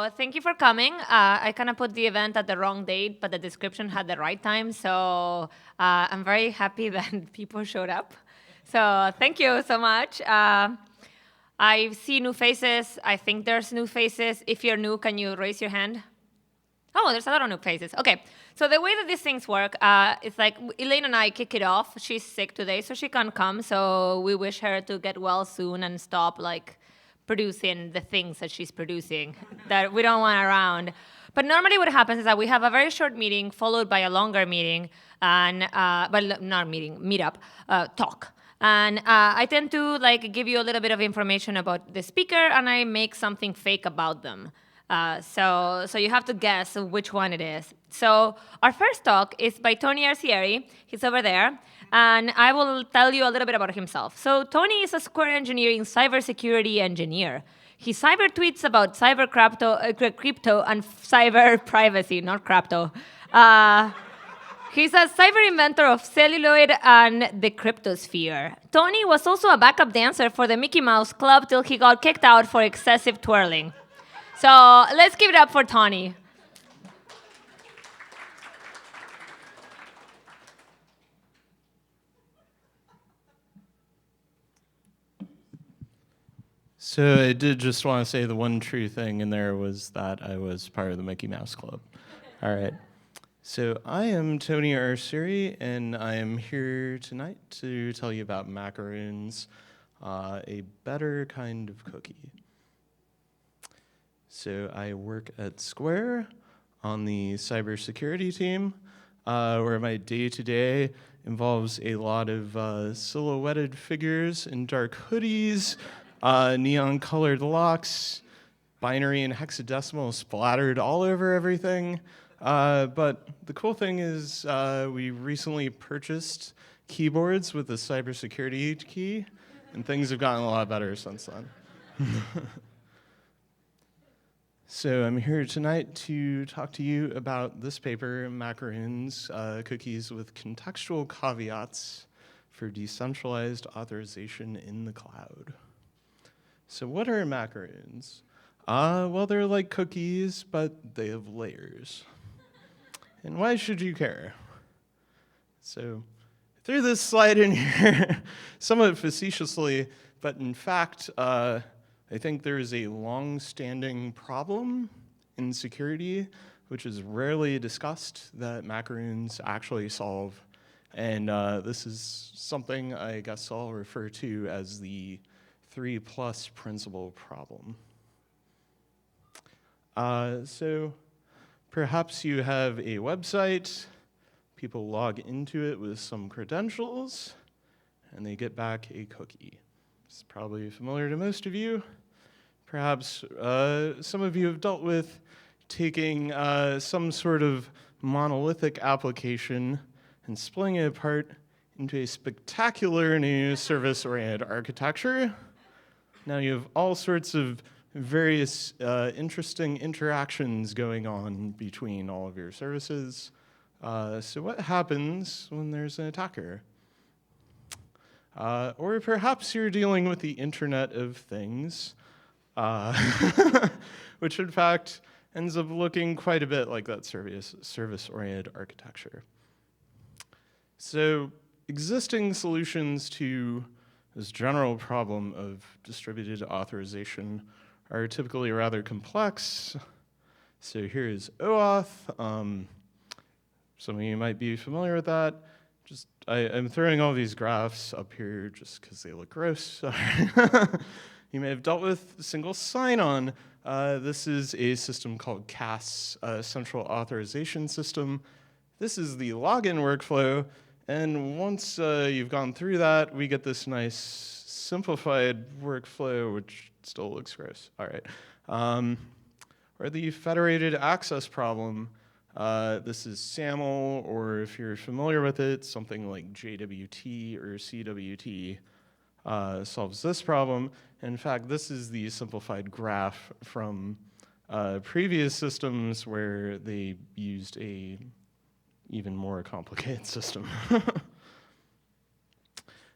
So thank you for coming. I kind of put the event at the wrong date, but the description had the right time. So I'm very happy that people showed up. So thank you so much. I see new faces. I think there's new faces. If you're new, can you raise your hand? Oh, there's a lot of new faces. Okay, so the way that these things work, it's like Elaine and I kick it off. She's sick today, so she can't come. So we wish her to get well soon and stop producing the things that she's producing that we don't want around. But normally what happens is that we have a very short meeting followed by a longer meeting, and not meeting, meetup, talk. And I tend to give you a little bit of information about the speaker, and I make something fake about them. So you have to guess which one it is. So our first talk is by Tony Arcieri. He's over there. And I will tell you a little bit about himself. So Tony is a Square engineering cybersecurity engineer. He cyber tweets about crypto and cyber privacy, not crypto. He's a Cyberinventor of celluloid and the cryptosphere. Tony was also a backup dancer for the Mickey Mouse Club till he got kicked out for excessive twirling. So let's give it up for Tony. So I did just want to say the one true thing in there was that I was part of the Mickey Mouse Club. All right. So I am Tony Arcieri, and I am here tonight to tell you about Macaroons, a better kind of cookie. So I work at Square on the cybersecurity team, where my day-to-day involves a lot of silhouetted figures in dark hoodies, neon-colored locks, binary and hexadecimal splattered all over everything. But the cool thing is we recently purchased keyboards with the cybersecurity key, and things have gotten a lot better since then. So I'm here tonight to talk to you about this paper, Macaroons, Cookies with Contextual Caveats for Decentralized Authorization in the Cloud. So what are macaroons? Well, they're like cookies, but they have layers. And why should you care? So I threw this slide in here somewhat facetiously, but in fact, I think there is a long-standing problem in security, which is rarely discussed, that macaroons actually solve. And this is something I guess I'll refer to as the 3+ principle problem. So perhaps you have a website, people log into it with some credentials, and they get back a cookie. It's probably familiar to most of you. Perhaps some of you have dealt with taking some sort of monolithic application and splitting it apart into a spectacular new service-oriented architecture. Now you have all sorts of various interesting interactions going on between all of your services. So what happens when there's an attacker? Or perhaps you're dealing with the Internet of Things, which in fact ends up looking quite a bit like that service-oriented architecture. So existing solutions to this general problem of distributed authorization are typically rather complex. So here is OAuth. Some of you might be familiar with that. I'm throwing all these graphs up here just because they look gross. You may have dealt with single sign-on. This is a system called CAS, Central Authorization System. This is the login workflow. And once you've gone through that, we get this nice simplified workflow, which still looks gross. All right. Or the federated access problem. This is SAML, or if you're familiar with it, something like JWT or CWT solves this problem. In fact, this is the simplified graph from previous systems where they used a even more complicated system.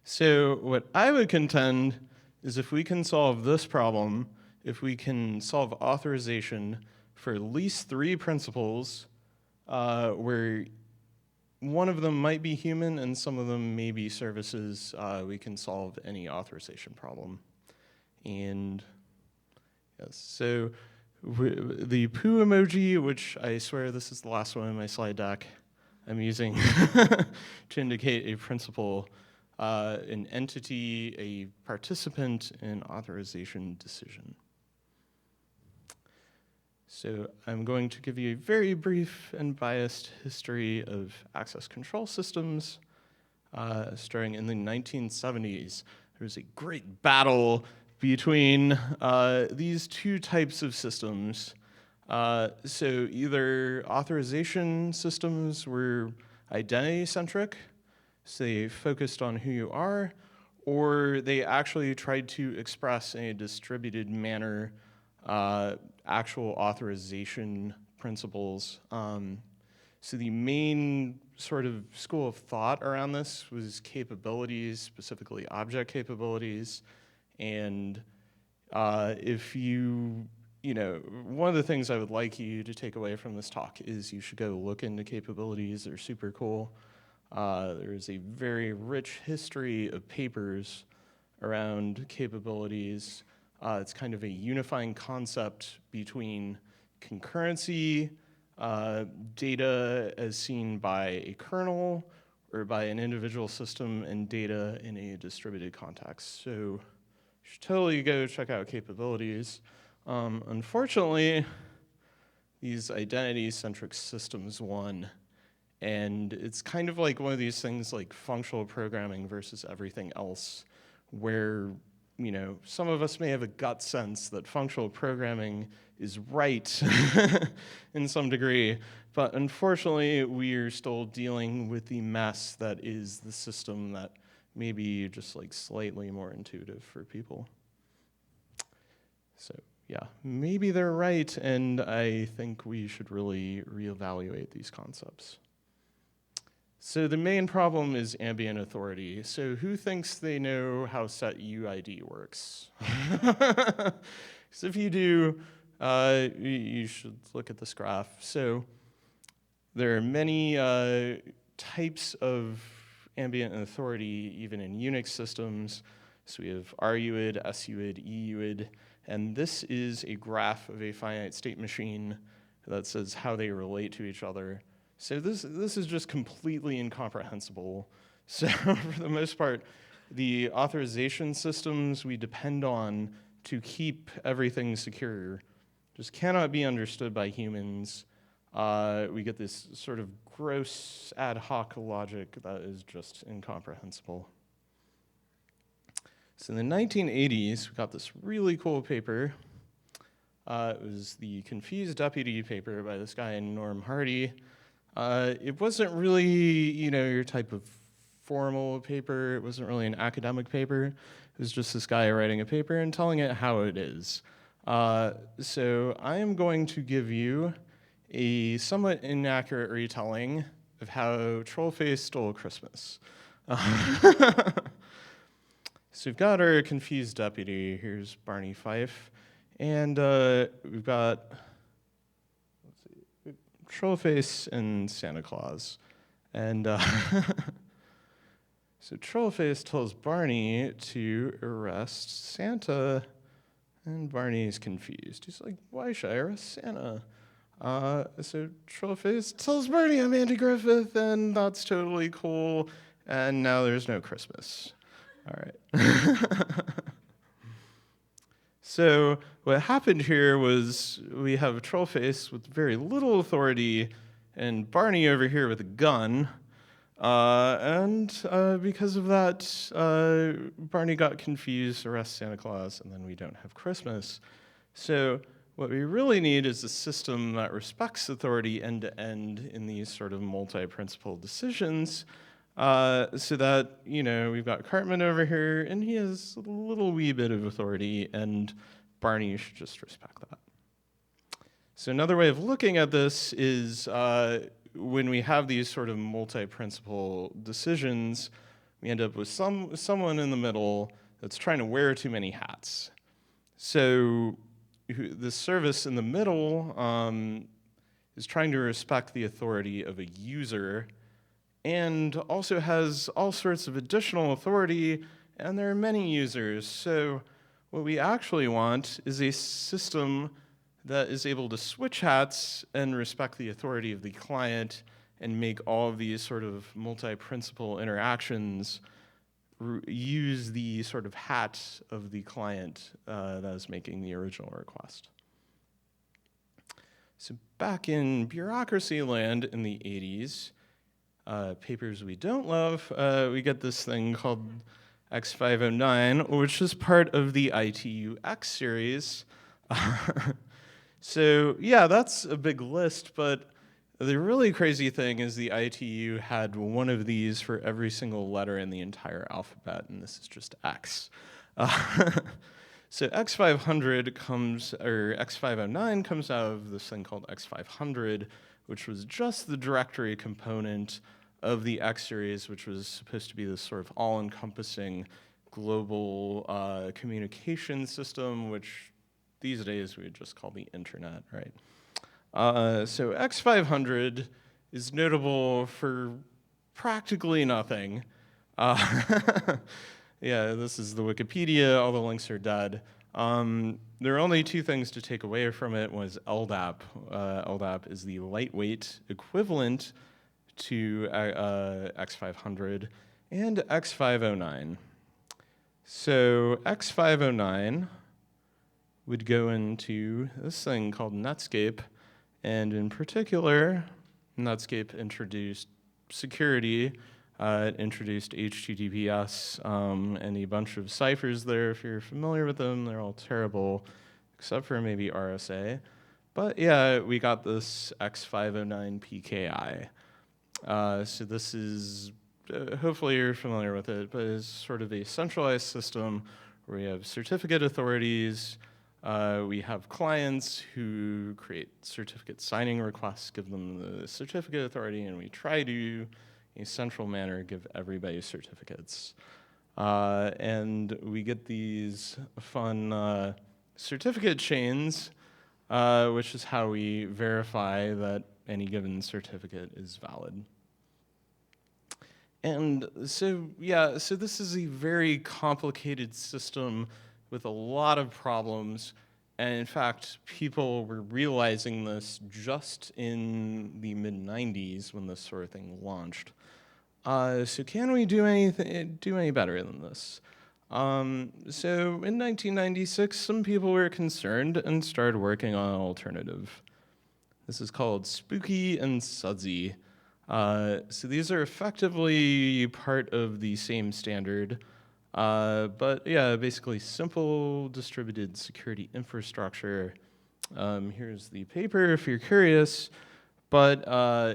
So what I would contend is if we can solve this problem if we can solve authorization for at least 3 principles where one of them might be human and some of them may be services, we can solve any authorization problem. And yes, so the poo emoji, which I swear this is the last one in my slide deck, I'm using to indicate a principle, an entity, a participant, an authorization decision. So I'm going to give you a very brief and biased history of access control systems. Starting in the 1970s, there was a great battle between these 2 types of systems. So either authorization systems were identity-centric, so they focused on who you are, or they actually tried to express in a distributed manner actual authorization principles. So the main sort of school of thought around this was capabilities, specifically object capabilities. And if you know, one of the things I would like you to take away from this talk is you should go look into capabilities. They're super cool. There's a very rich history of papers around capabilities. It's kind of a unifying concept between concurrency, data as seen by a kernel or by an individual system, and data in a distributed context. So you should totally go check out capabilities. Unfortunately, these identity-centric systems won, and it's kind of like one of these things like functional programming versus everything else, where some of us may have a gut sense that functional programming is right in some degree, but unfortunately, we are still dealing with the mess that is the system that may be just like slightly more intuitive for people. So yeah, maybe they're right, and I think we should really reevaluate these concepts. So the main problem is ambient authority. So who thinks they know how set UID works? So if you do, you should look at this graph. So there are many types of ambient authority, even in Unix systems. So we have RUID, SUID, EUID, and this is a graph of a finite state machine that says how they relate to each other. So this is just completely incomprehensible. So for the most part, the authorization systems we depend on to keep everything secure just cannot be understood by humans. We get this sort of gross ad hoc logic that is just incomprehensible. So in the 1980s, we got this really cool paper. It was the Confused Deputy paper by this guy Norm Hardy. It wasn't really, your type of formal paper. It wasn't really an academic paper. It was just this guy writing a paper and telling it how it is. So I am going to give you a somewhat inaccurate retelling of how Trollface stole Christmas. So we've got our Confused Deputy. Here's Barney Fife. And we've got Trollface and Santa Claus. And so Trollface tells Barney to arrest Santa, and Barney's confused. He's like, why should I arrest Santa? So Trollface tells Barney I'm Andy Griffith, and that's totally cool, and now there's no Christmas. All right. So what happened here was we have Trollface with very little authority and Barney over here with a gun. And because of that, Barney got confused, arrests Santa Claus, and then we don't have Christmas. So what we really need is a system that respects authority end-to-end in these sort of multi-principle decisions. So that, we've got Cartman over here, and he has a little wee bit of authority, and Barney should just respect that. So another way of looking at this is when we have these sort of multi-principle decisions, we end up with someone in the middle that's trying to wear too many hats. So this service in the middle is trying to respect the authority of a user and also has all sorts of additional authority, and there are many users. So what we actually want is a system that is able to switch hats and respect the authority of the client and make all of these sort of multi-principal interactions use the sort of hat of the client that is making the original request. So back in bureaucracy land in the 80s, papers we don't love, we get this thing called X509, which is part of the ITU X series. So yeah, that's a big list, but the really crazy thing is the ITU had one of these for every single letter in the entire alphabet, and this is just X. So X500 or X509 comes out of this thing called X500, which was just the directory component of the X series, which was supposed to be this sort of all-encompassing global communication system, which these days we would just call the internet, right? So X500 is notable for practically nothing. Yeah, this is the Wikipedia, all the links are dead. There are only two things to take away from it. One is LDAP. LDAP is the lightweight equivalent to X500 and X509. So X509 would go into this thing called Netscape, and in particular, Netscape introduced security. It introduced HTTPS and a bunch of ciphers there. If you're familiar with them, they're all terrible, except for maybe RSA. But yeah, we got this X509 PKI. So this is, hopefully you're familiar with it, but it's sort of a centralized system where we have certificate authorities. We have clients who create certificate signing requests, give them the certificate authority, and we try to, in a central manner, give everybody certificates. And we get these fun certificate chains, which is how we verify that any given certificate is valid. And so, yeah, so this is a very complicated system with a lot of problems. And in fact, people were realizing this just in the mid-90s when this sort of thing launched. So can we do any better than this? So in 1996, some people were concerned and started working on an alternative. This is called Spooky and Sudsy. So these are effectively part of the same standard, but yeah, basically simple distributed security infrastructure. Here's the paper if you're curious, but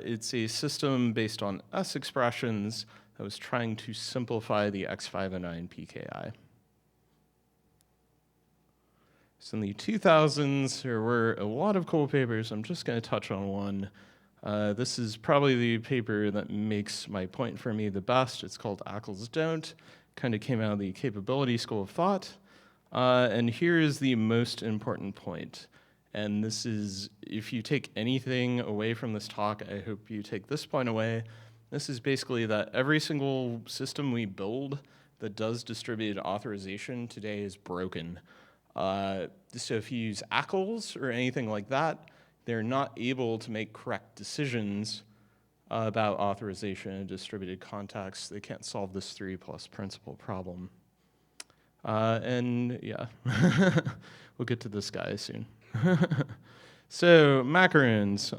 it's a system based on S expressions that was trying to simplify the X509 PKI. So in the 2000s, there were a lot of cool papers. I'm just going to touch on one. This is probably the paper that makes my point for me the best. It's called Ackles Don't. Kind of came out of the capability school of thought. And here is the most important point. And this is, if you take anything away from this talk, I hope you take this point away. This is basically that every single system we build that does distributed authorization today is broken. So if you use Ackles or anything like that, they're not able to make correct decisions about authorization in a distributed context. They can't solve this 3+ principle problem. And yeah, we'll get to this guy soon. So Macaroons.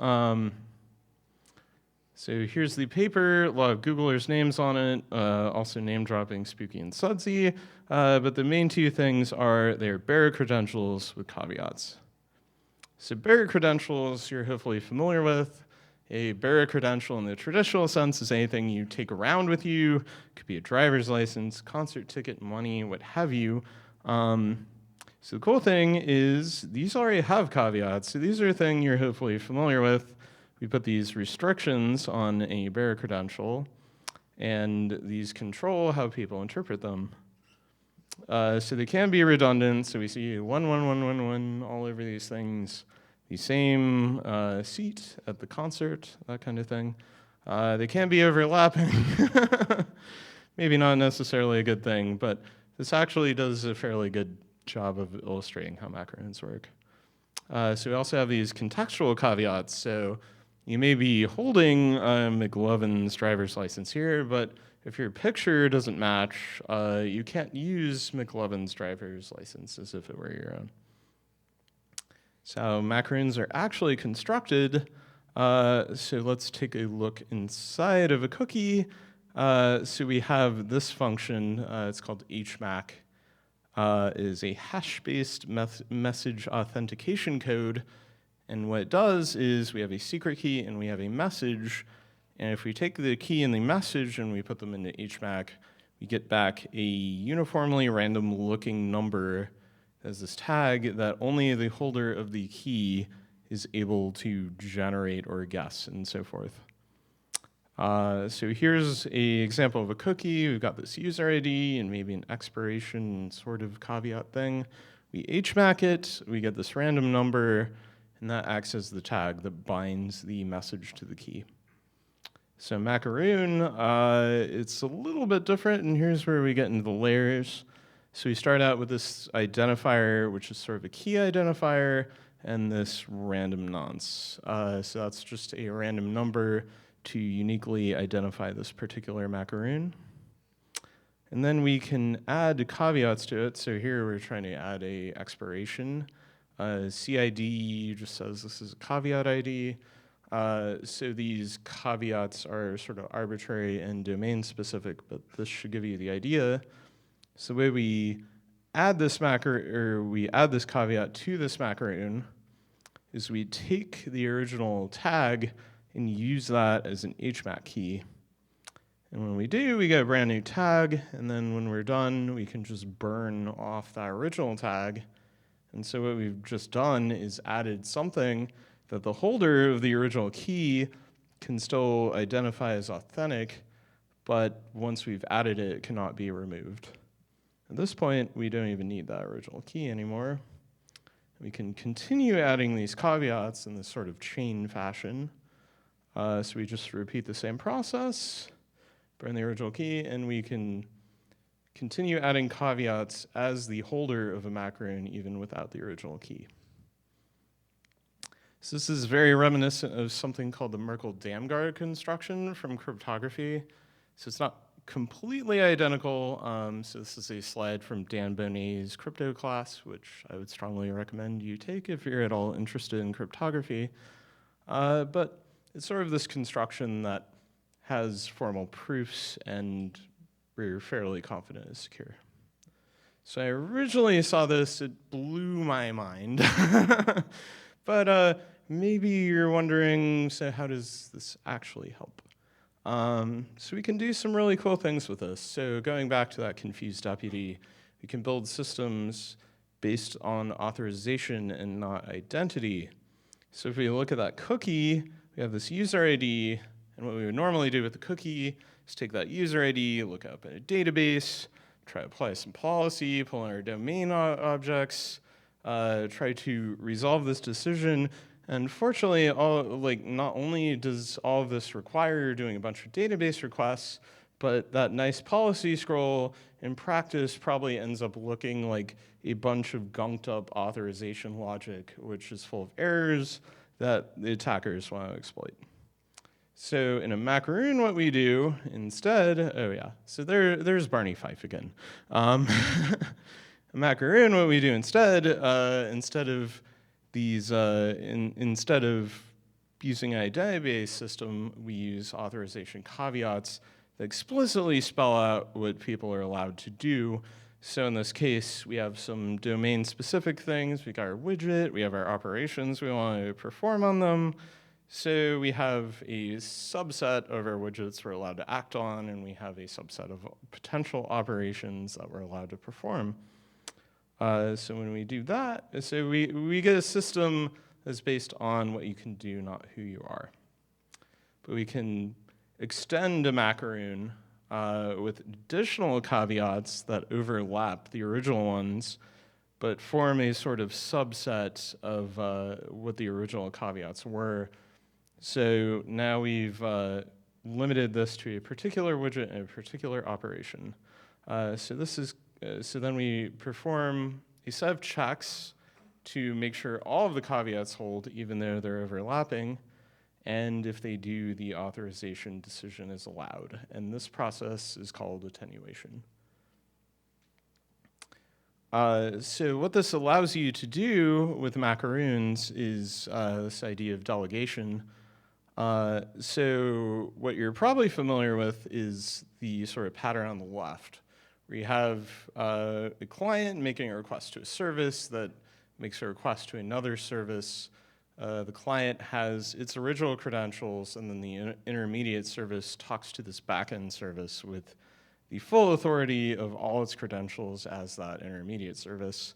So here's the paper, a lot of Googlers' names on it, also name dropping Spooky and Sudsy, but the main two things are they're bearer credentials with caveats. So bearer credentials you're hopefully familiar with. A bearer credential in the traditional sense is anything you take around with you. It could be a driver's license, concert ticket, money, what have you. So the cool thing is these already have caveats. So these are a thing you're hopefully familiar with. We put these restrictions on a bearer credential, and these control how people interpret them. So they can be redundant. So we see 1, 1, 1, 1, 1 all over these things. The same seat at the concert, that kind of thing. They can be overlapping. Maybe not necessarily a good thing, but this actually does a fairly good job of illustrating how macarons work. So we also have these contextual caveats. So you may be holding McLovin's driver's license here, but if your picture doesn't match, you can't use McLovin's driver's license as if it were your own. So macarons are actually constructed. So let's take a look inside of a cookie. So we have this function. It's called hmac. Is a hash-based message authentication code. And what it does is we have a secret key and we have a message. And if we take the key and the message and we put them into hmac, we get back a uniformly random looking number as this tag that only the holder of the key is able to generate or guess and so forth. So here's an example of a cookie. We've got this user ID and maybe an expiration sort of caveat thing. We hmac it, we get this random number, and that acts as the tag that binds the message to the key. So macaroon, it's a little bit different, and here's where we get into the layers. So we start out with this identifier, which is sort of a key identifier, and this random nonce. So that's just a random number to uniquely identify this particular macaroon. And then we can add caveats to it. So here we're trying to add a expiration. CID just says this is a caveat ID. So these caveats are sort of arbitrary and domain specific, but this should give you the idea. So the way we add this caveat to this macaroon is we take the original tag and use that as an hmac key. And when we do, we get a brand new tag, and then when we're done, we can just burn off that original tag. And so what we've just done is added something that the holder of the original key can still identify as authentic, but once we've added it, it cannot be removed. At this point, we don't even need that original key anymore. We can continue adding these caveats in this sort of chain fashion. So we just repeat the same process, burn the original key, and we can continue adding caveats as the holder of a macaron even without the original key. So this is very reminiscent of something called the Merkle-Damgard construction from cryptography. So it's not completely identical. So this is a slide from Dan Bonnet's crypto class, which I would strongly recommend you take if you're at all interested in cryptography. But it's sort of this construction that has formal proofs and we're fairly confident is secure. So I originally saw this, it blew my mind. But maybe you're wondering, so how does this actually help? So we can do some really cool things with this. So going back to that confused deputy, we can build systems based on authorization and not identity. So if we look at that cookie, we have this user ID, and what we would normally do with the cookie is take that user ID, look up in a database, try to apply some policy, pull in our domain objects, try to resolve this decision. And fortunately, not only does all of this require doing a bunch of database requests, but that nice policy scroll in practice probably ends up looking like a bunch of gunked up authorization logic, which is full of errors that the attackers want to exploit. So in a macaroon, what we do instead, so there's Barney Fife again. A macaroon, what we do instead of these, instead of using a database system, we use authorization caveats that explicitly spell out what people are allowed to do. So in this case, we have some domain-specific things. We got our widget, we have our operations we want to perform on them. So we have a subset of our widgets we're allowed to act on, and we have a subset of potential operations that we're allowed to perform. So when we do that, so we get a system that's based on what you can do, not who you are. But we can extend a macaroon with additional caveats that overlap the original ones, but form a sort of subset of what the original caveats were. So now we've limited this to a particular widget and a particular operation. So then we perform a set of checks to make sure all of the caveats hold, even though they're overlapping. And if they do, the authorization decision is allowed. And this process is called attenuation. So what this allows you to do with Macaroons is this idea of delegation. So what you're probably familiar with is the sort of pattern on the left, where you have a client making a request to a service that makes a request to another service. The client has its original credentials, and then the intermediate service talks to this backend service with the full authority of all its credentials as that intermediate service.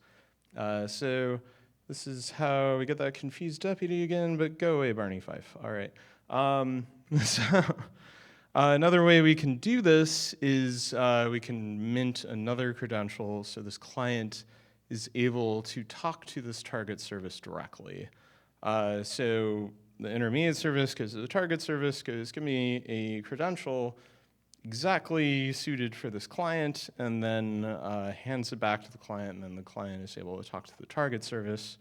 So this is how we get that confused deputy again, but go away, Barney Fife. All right. Another way we can do this is we can mint another credential, so this client is able to talk to this target service directly. So the intermediate service goes to the target service, goes, give me a credential exactly suited for this client, and then hands it back to the client, and then the client is able to talk to the target service.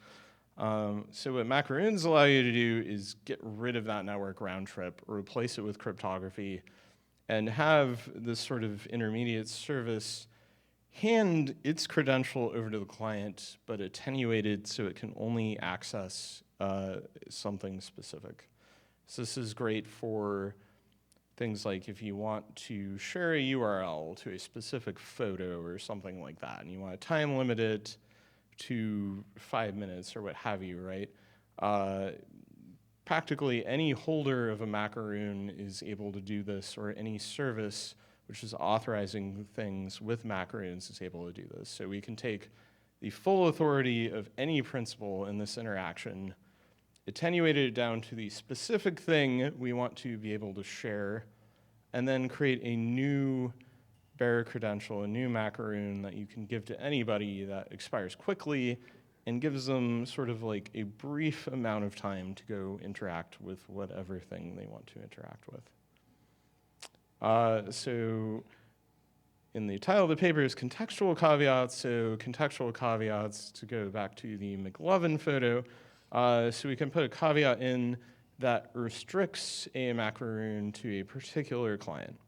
So what Macaroons allow you to do is get rid of that network round trip, replace it with cryptography, and have this sort of intermediate service hand its credential over to the client, but attenuated so it can only access something specific. So this is great for things like if you want to share a URL to a specific photo or something like that, and you want to time limit it to 5 minutes or what have you, right? Practically any holder of a Macaroon is able to do this, or any service which is authorizing things with Macaroons is able to do this. So we can take the full authority of any principal in this interaction, attenuate it down to the specific thing we want to be able to share, and then create a new bearer credential, a new Macaroon that you can give to anybody that expires quickly and gives them sort of like a brief amount of time to go interact with whatever thing they want to interact with. So in the title of the paper is contextual caveats. So contextual caveats, to go back to the McLovin photo, so we can put a caveat in that restricts a Macaroon to a particular client.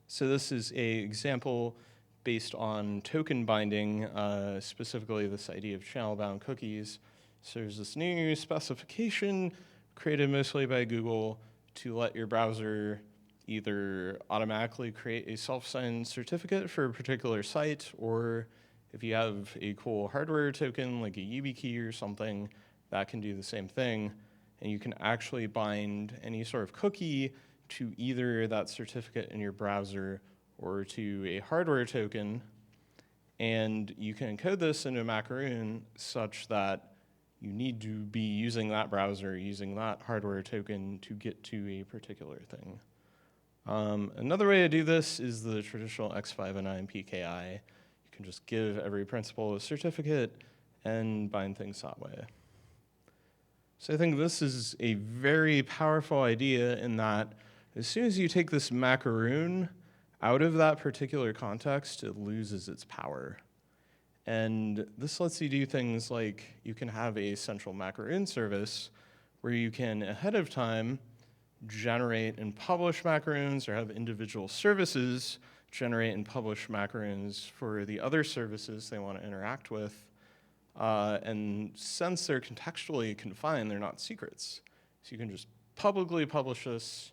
So this is an example based on token binding, specifically this idea of channel-bound cookies. So there's this new specification created mostly by Google to let your browser either automatically create a self-signed certificate for a particular site, or if you have a cool hardware token like a YubiKey or something, that can do the same thing. And you can actually bind any sort of cookie to either that certificate in your browser or to a hardware token. And you can encode this into a Macaroon such that you need to be using that browser, using that hardware token to get to a particular thing. Another way to do this is the traditional X509 PKI. You can just give every principal a certificate and bind things that way. So I think this is a very powerful idea in that as soon as you take this Macaroon out of that particular context, it loses its power. And this lets you do things like you can have a central Macaroon service where you can, ahead of time, generate and publish Macaroons, or have individual services generate and publish Macaroons for the other services they want to interact with. And since they're contextually confined, they're not secrets. So you can just publicly publish this,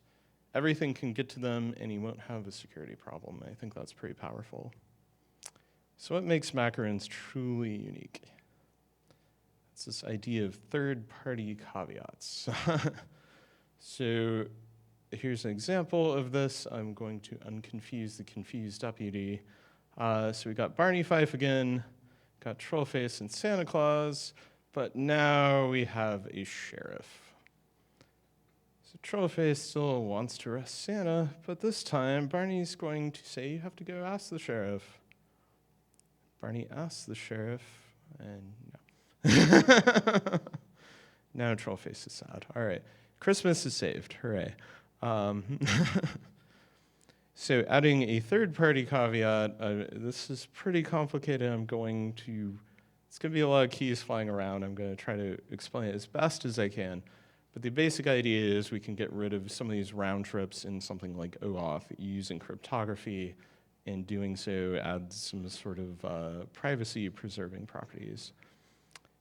everything can get to them, and you won't have a security problem. I think that's pretty powerful. So what makes Macaroons truly unique? It's this idea of third-party caveats. So here's an example of this. I'm going to unconfuse the confused deputy. So we got Barney Fife again, got Trollface and Santa Claus, but now we have a sheriff. So Trollface still wants to arrest Santa, but this time Barney's going to say, you have to go ask the sheriff. Barney asks the sheriff, and no. Now Trollface is sad. All right, Christmas is saved, hooray. So adding a third-party caveat, this is pretty complicated. It's going to be a lot of keys flying around. I'm going to try to explain it as best as I can. But the basic idea is we can get rid of some of these round trips in something like OAuth using cryptography, and doing so adds some sort of privacy-preserving properties.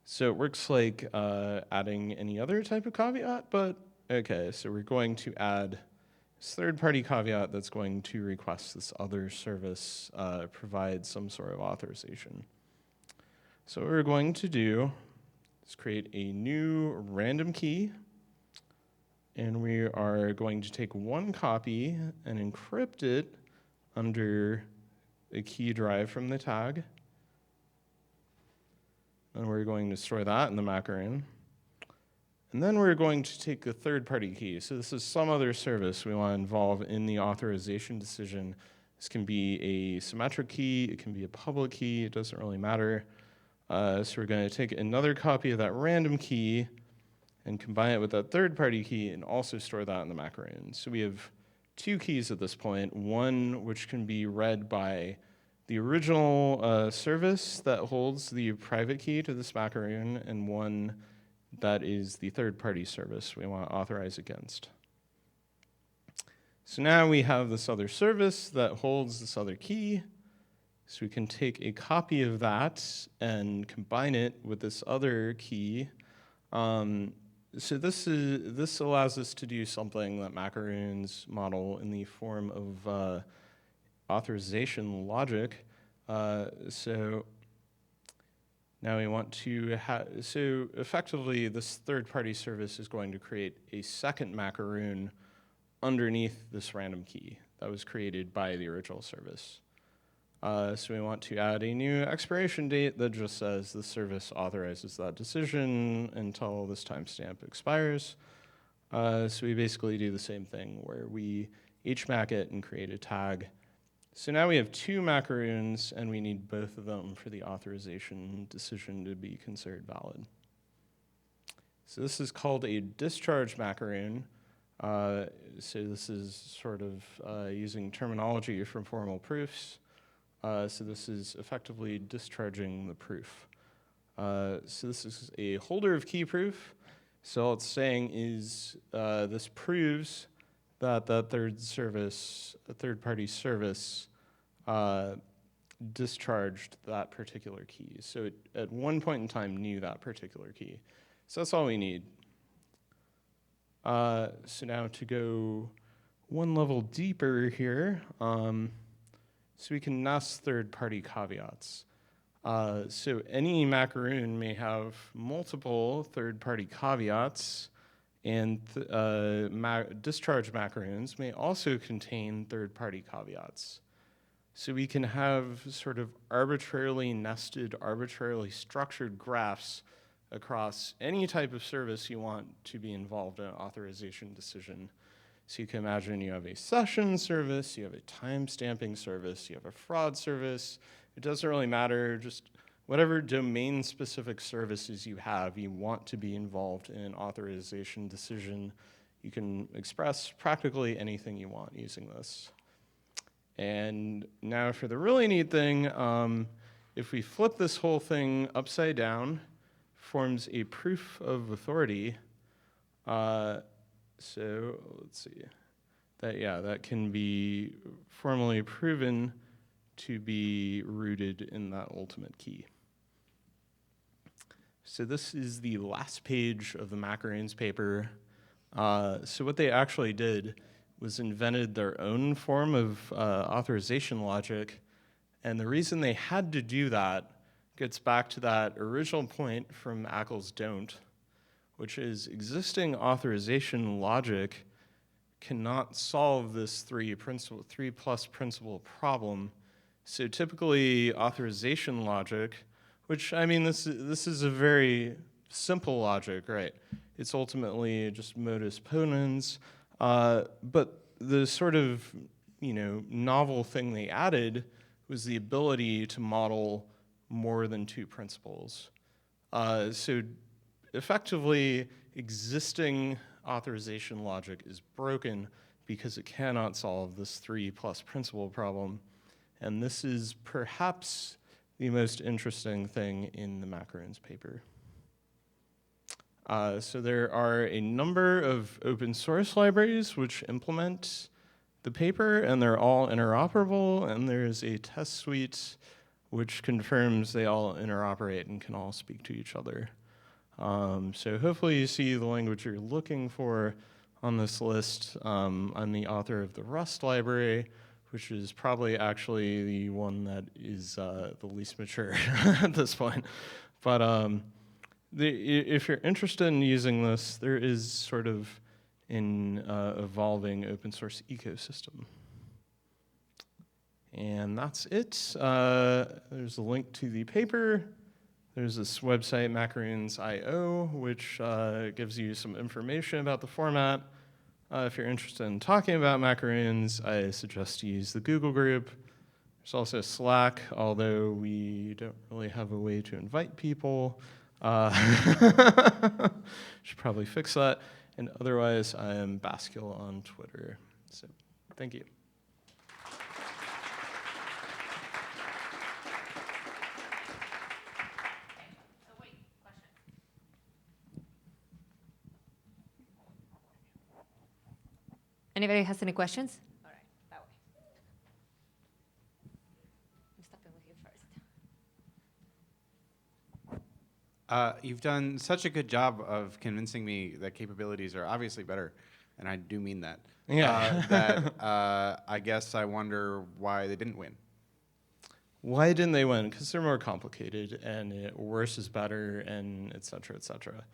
So it works like adding any other type of caveat, but okay, so we're going to add this third-party caveat that's going to request this other service provide some sort of authorization. So what we're going to do is create a new random key, and we are going to take one copy and encrypt it under a key derived from the tag. And we're going to store that in the macaron. And then we're going to take a third-party key. So this is some other service we want to involve in the authorization decision. This can be a symmetric key, it can be a public key, it doesn't really matter. So we're going to take another copy of that random key and combine it with that third-party key and also store that in the macaron. So we have two keys at this point, one which can be read by the original service that holds the private key to this macaron, and one that is the third-party service we want to authorize against. So now we have this other service that holds this other key. So we can take a copy of that and combine it with this other key. So this allows us to do something that macaroons model in the form of authorization logic. So now we want to so effectively this third-party service is going to create a second macaroon underneath this random key that was created by the original service. So we want to add a new expiration date that just says the service authorizes that decision until this timestamp expires. So we basically do the same thing where we hmac it and create a tag. So now we have two macaroons, and we need both of them for the authorization decision to be considered valid. So this is called a discharge macaroon. So this is sort of using terminology from formal proofs. So this is effectively discharging the proof. So this is a holder of key proof. So all it's saying is this proves that the third-party service discharged that particular key. So it, at one point in time, knew that particular key. So that's all we need. So now to go one level deeper here, so we can nest third-party caveats. So any macaroon may have multiple third-party caveats, and discharge macaroons may also contain third-party caveats. So we can have sort of arbitrarily nested, arbitrarily structured graphs across any type of service you want to be involved in an authorization decision. So you can imagine you have a session service, you have a timestamping service, you have a fraud service. It doesn't really matter, just whatever domain-specific services you have, you want to be involved in an authorization decision. You can express practically anything you want using this. And now for the really neat thing, if we flip this whole thing upside down, forms a proof of authority. So let's see, that can be formally proven to be rooted in that ultimate key. So this is the last page of the Macaroons paper. So what they actually did was invented their own form of authorization logic, and the reason they had to do that gets back to that original point from Ackel's don't, which is existing authorization logic cannot solve this three plus principle problem. So typically authorization logic, which I mean this is a very simple logic, right? It's ultimately just modus ponens. But the sort of novel thing they added was the ability to model more than two principles. So effectively, existing authorization logic is broken because it cannot solve this 3+ principle problem. And this is perhaps the most interesting thing in the Macaroons paper. So there are a number of open source libraries which implement the paper, and they're all interoperable, and there's a test suite which confirms they all interoperate and can all speak to each other. So hopefully you see the language you're looking for on this list. I'm the author of the Rust library, which is probably actually the one that is the least mature at this point. But if you're interested in using this, there is sort of an evolving open source ecosystem. And that's it. There's a link to the paper. There's this website, Macaroons.io, which gives you some information about the format. If you're interested in talking about Macaroons, I suggest you use the Google group. There's also Slack, although we don't really have a way to invite people. Should probably fix that. And otherwise, I am Bascule on Twitter. So thank you. Anybody has any questions? All right, that way. I'm starting with you first. You've done such a good job of convincing me that capabilities are obviously better, and I do mean that. Yeah. I guess I wonder why they didn't win. Why didn't they win? Because they're more complicated, and worse is better, and et cetera, et cetera.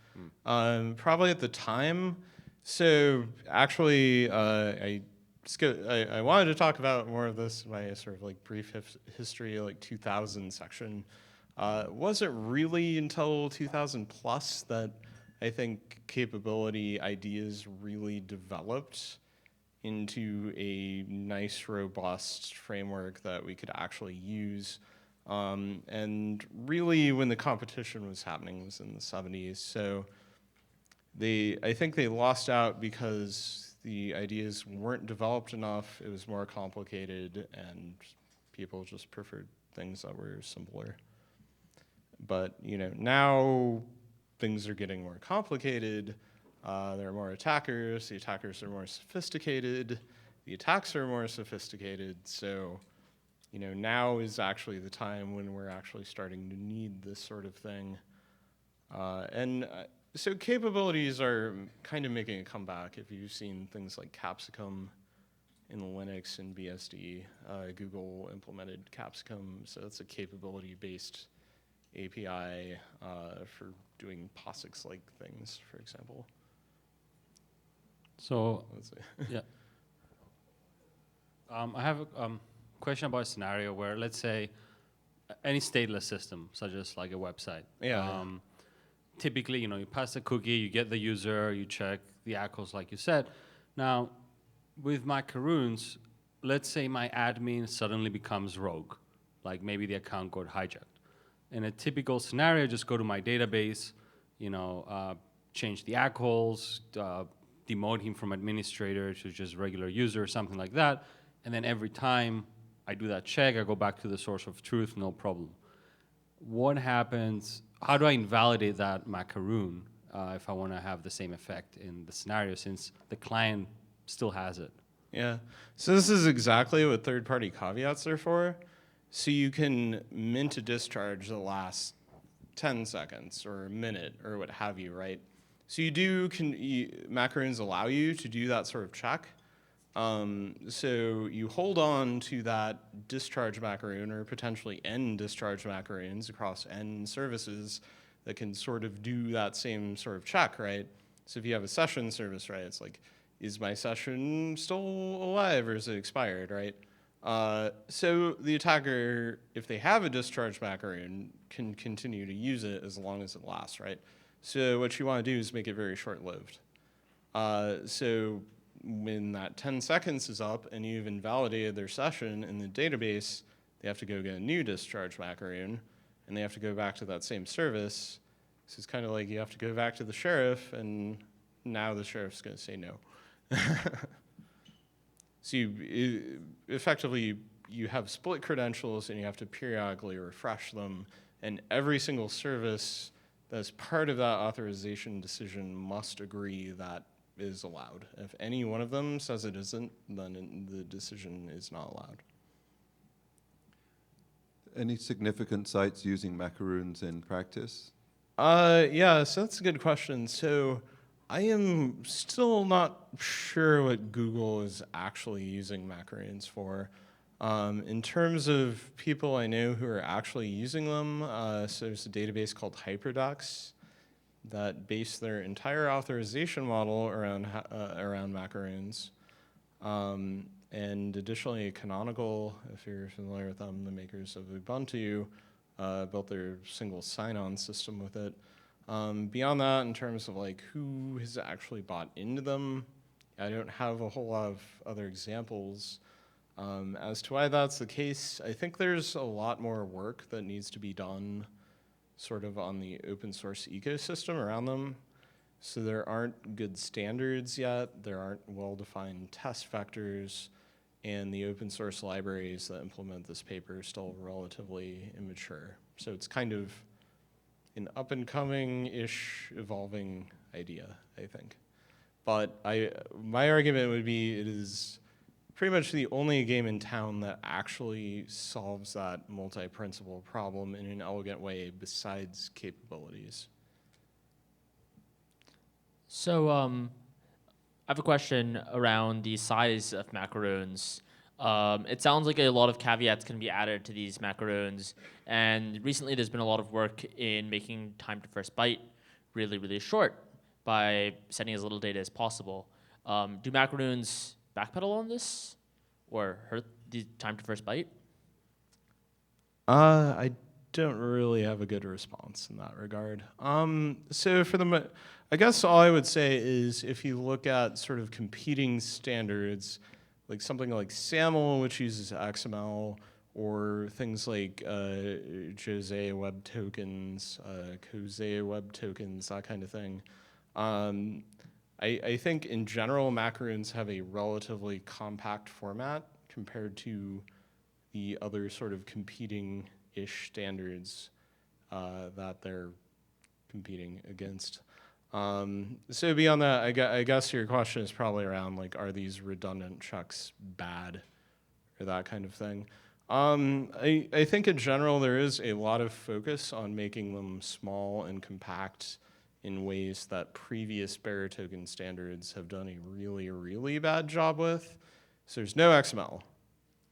Probably at the time. So actually, I wanted to talk about more of this in my sort of like brief history, like 2000 section. Wasn't really until 2000 plus that I think capability ideas really developed into a nice, robust framework that we could actually use. And really, when the competition was happening was in the 70s. So I think they lost out because the ideas weren't developed enough. It was more complicated, and people just preferred things that were simpler. But now things are getting more complicated. There are more attackers. The attackers are more sophisticated. The attacks are more sophisticated. So, now is actually the time when we're actually starting to need this sort of thing. So capabilities are kind of making a comeback. If you've seen things like Capsicum in Linux and BSD, Google implemented Capsicum, so it's a capability-based API for doing POSIX-like things, for example. So, yeah. I have a question about a scenario where, let's say, any stateless system, such as like a website. Yeah. Typically, you pass a cookie, you get the user, you check the ACLs like you said. Now, with Macaroons, let's say my admin suddenly becomes rogue, like maybe the account got hijacked. In a typical scenario, just go to my database, change the ACLs, demote him from administrator to just regular user or something like that. And then every time I do that check, I go back to the source of truth, no problem. What happens? How do I invalidate that Macaroon if I want to have the same effect in the scenario, since the client still has it? Yeah. So this is exactly what third-party caveats are for. So you can mint a discharge the last 10 seconds or a minute or what have you, right? So Macaroons allow you to do that sort of check. So you hold on to that discharge Macaroon or potentially n discharge Macaroons across n services that can sort of do that same sort of check, right? So if you have a session service, right, it's like, is my session still alive or is it expired, right? So the attacker, if they have a discharge Macaroon, can continue to use it as long as it lasts, right? So what you want to do is make it very short-lived. So when that 10 seconds is up and you've invalidated their session in the database, they have to go get a new discharge macaroon, and they have to go back to that same service. So it's kind of like you have to go back to the sheriff, and now the sheriff's going to say no. So effectively, you have split credentials, and you have to periodically refresh them, and every single service that's part of that authorization decision must agree that is allowed. If any one of them says it isn't, then the decision is not allowed. Any significant sites using macaroons in practice? Yeah, so that's a good question. So I am still not sure what Google is actually using macaroons for. In terms of people I know who are actually using them, so there's a database called Hyperducts that base their entire authorization model around macaroons. And additionally, Canonical, if you're familiar with them, the makers of Ubuntu, built their single sign-on system with it. Beyond that, in terms of like who has actually bought into them, I don't have a whole lot of other examples. As to why that's the case, I think there's a lot more work that needs to be done sort of on the open source ecosystem around them. So there aren't good standards yet, there aren't well-defined test vectors, and the open source libraries that implement this paper are still relatively immature. So it's kind of an up-and-coming-ish evolving idea, I think. But my argument would be it is pretty much the only game in town that actually solves that multi-principal problem in an elegant way besides capabilities. So I have a question around the size of macaroons. It sounds like a lot of caveats can be added to these macaroons, and recently there's been a lot of work in making time to first byte really, really short by sending as little data as possible. Do macaroons backpedal on this or hurt the time to first byte? I don't really have a good response in that regard. So for the, I guess all I would say is if you look at sort of competing standards, like something like SAML, which uses XML, or things like Jose Web Tokens, Jose Web Tokens, that kind of thing. I think in general, macaroons have a relatively compact format compared to the other sort of competing-ish standards that they're competing against. So beyond that, I guess your question is probably around like, are these redundant checks bad or that kind of thing? I think in general there is a lot of focus on making them small and compact in ways that previous bearer token standards have done a really, really bad job with. So there's no XML,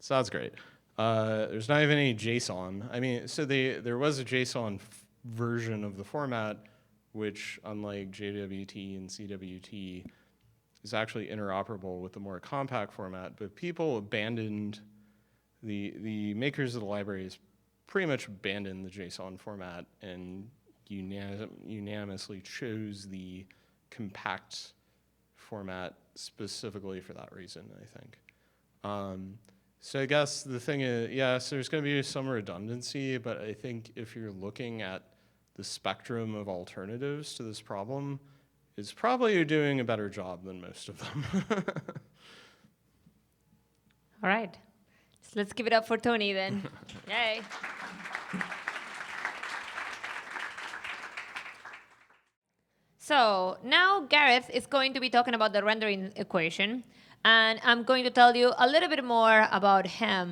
so that's great. There's not even any JSON. I mean, so there was a JSON version of the format, which, unlike JWT and CWT, is actually interoperable with the more compact format, but people abandoned, the makers of the libraries pretty much abandoned the JSON format and unanimously chose the compact format specifically for that reason, I think. So I guess the thing is, yes, there's going to be some redundancy, but I think if you're looking at the spectrum of alternatives to this problem, it's probably doing a better job than most of them. All right. So let's give it up for Tony then. Yay. So now Gareth is going to be talking about the rendering equation, and I'm going to tell you a little bit more about him,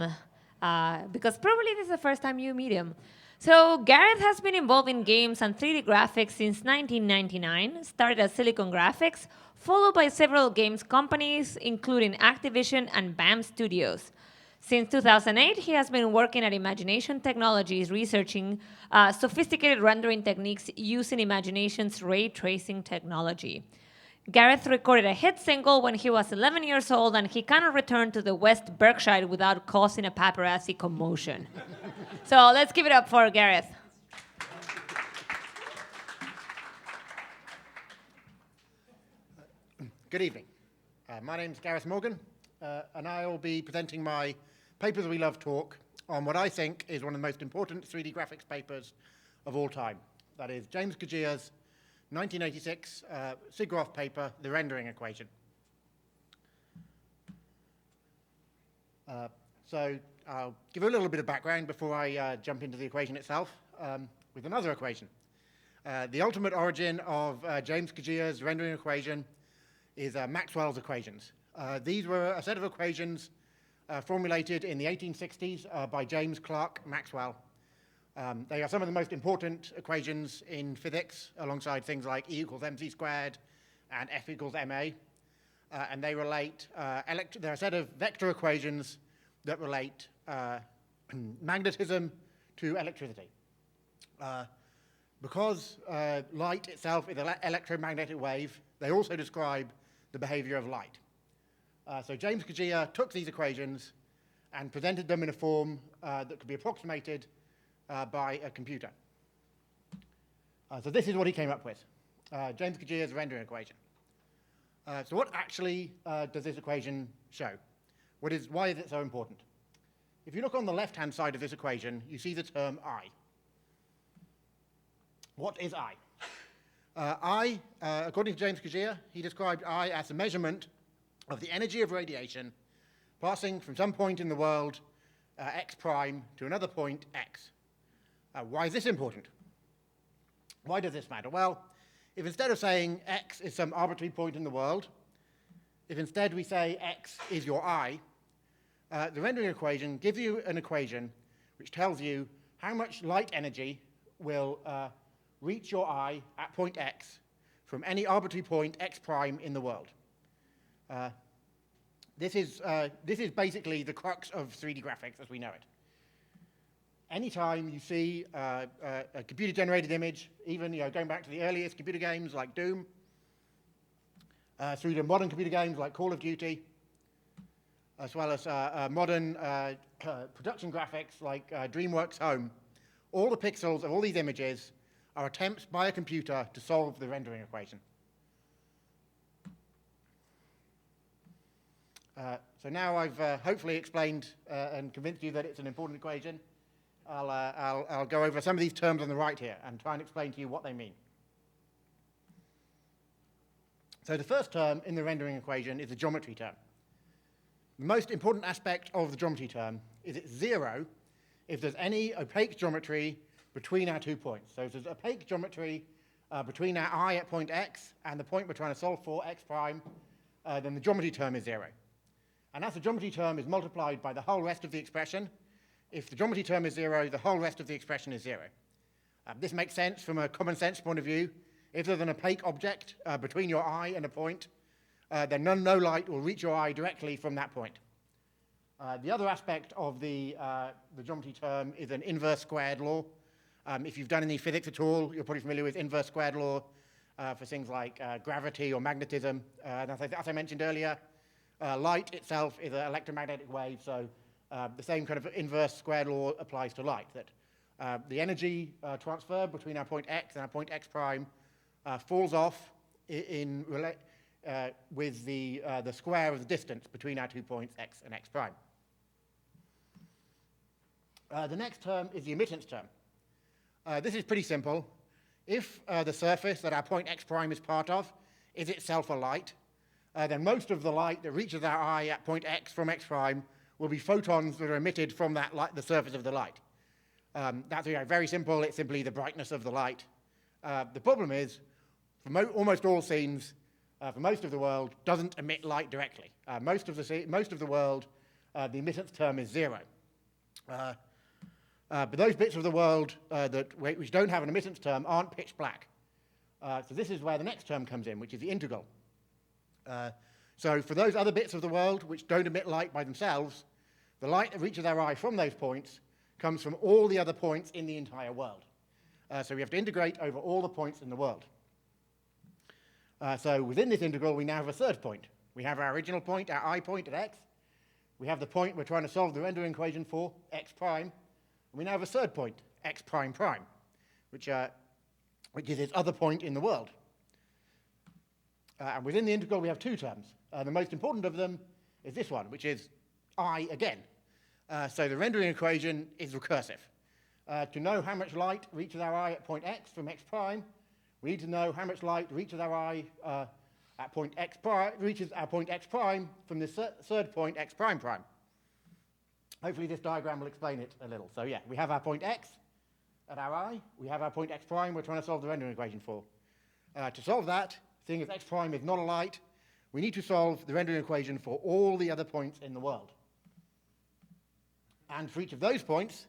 because probably this is the first time you meet him. So Gareth has been involved in games and 3D graphics since 1999, started at Silicon Graphics, followed by several games companies, including Activision and BAM Studios. Since 2008, he has been working at Imagination Technologies, researching sophisticated rendering techniques using Imagination's ray tracing technology. Gareth recorded a hit single when he was 11 years old, and he cannot return to the West Berkshire without causing a paparazzi commotion. So let's give it up for Gareth. Good evening. My name's Gareth Morgan, and I'll be presenting my Papers We Love talk on what I think is one of the most important 3D graphics papers of all time. That is James Kajia's 1986 SIGGRAPH paper, The Rendering Equation. So I'll give a little bit of background before I jump into the equation itself with another equation. The ultimate origin of James Kajia's rendering equation is Maxwell's equations. These were a set of equations formulated in the 1860s by James Clerk Maxwell. They are some of the most important equations in physics, alongside things like E equals mc squared and F equals ma. And they relate, they're a set of vector equations that relate magnetism to electricity. Because light itself is an electromagnetic wave, they also describe the behavior of light. So James Kajia took these equations and presented them in a form that could be approximated by a computer. So this is what he came up with, James Kajia's rendering equation. So what actually does this equation show? Why is it so important? If you look on the left-hand side of this equation, you see the term I. What is I? I, according to James Kajia, he described I as the measurement of the energy of radiation passing from some point in the world, x prime, to another point, x. Why is this important? Why does this matter? Well, if instead of saying x is some arbitrary point in the world, if instead we say x is your I, the rendering equation gives you an equation which tells you how much light energy will reach your eye at point x from any arbitrary point x prime in the world. This is basically the crux of 3D graphics as we know it. Anytime you see a computer-generated image, even going back to the earliest computer games like Doom, through to modern computer games like Call of Duty, as well as modern production graphics like DreamWorks Home, all the pixels of all these images are attempts by a computer to solve the rendering equation. So now I've hopefully explained and convinced you that it's an important equation. I'll go over some of these terms on the right here and try and explain to you what they mean. So the first term in the rendering equation is the geometry term. The most important aspect of the geometry term is it's zero if there's any opaque geometry between our 2 points. So if there's opaque geometry between our I at point x and the point we're trying to solve for, x prime, then the geometry term is zero. And as the geometry term is multiplied by the whole rest of the expression, if the geometry term is zero, the whole rest of the expression is zero. This makes sense from a common sense point of view. If there's an opaque object between your eye and a point, then no light will reach your eye directly from that point. The other aspect of the geometry term is an inverse squared law. If you've done any physics at all, you're probably familiar with inverse squared law for things like gravity or magnetism. And as I mentioned earlier, light itself is an electromagnetic wave, so the same kind of inverse squared law applies to light, that the energy transfer between our point x and our point x prime falls off with the square of the distance between our 2 points, x and x prime. The next term is the emittance term. This is pretty simple. If the surface that our point x prime is part of is itself a light, then most of the light that reaches our eye at point x from x prime will be photons that are emitted from that light, the surface of the light. That's very simple. It's simply the brightness of the light. The problem is, for almost all scenes, for most of the world, doesn't emit light directly. Most of the world, the emittance term is zero. But those bits of the world which don't have an emittance term aren't pitch black. So this is where the next term comes in, which is the integral. So for those other bits of the world which don't emit light by themselves, the light that reaches our eye from those points comes from all the other points in the entire world. So we have to integrate over all the points in the world. So within this integral, we now have a third point. We have our original point, our I point at x. We have the point we're trying to solve the rendering equation for, x prime. And we now have a third point, x prime prime, which is its other point in the world. And within the integral, we have two terms. The most important of them is this one, which is I again. So the rendering equation is recursive. To know how much light reaches our eye at point x from x prime, we need to know how much light reaches our eye at point x prime, reaches our point x prime from the third point x prime prime. Hopefully this diagram will explain it a little. So yeah, we have our point x at our eye. We have our point x prime we're trying to solve the rendering equation for. To solve that, seeing as x prime is not a light, we need to solve the rendering equation for all the other points in the world. And for each of those points,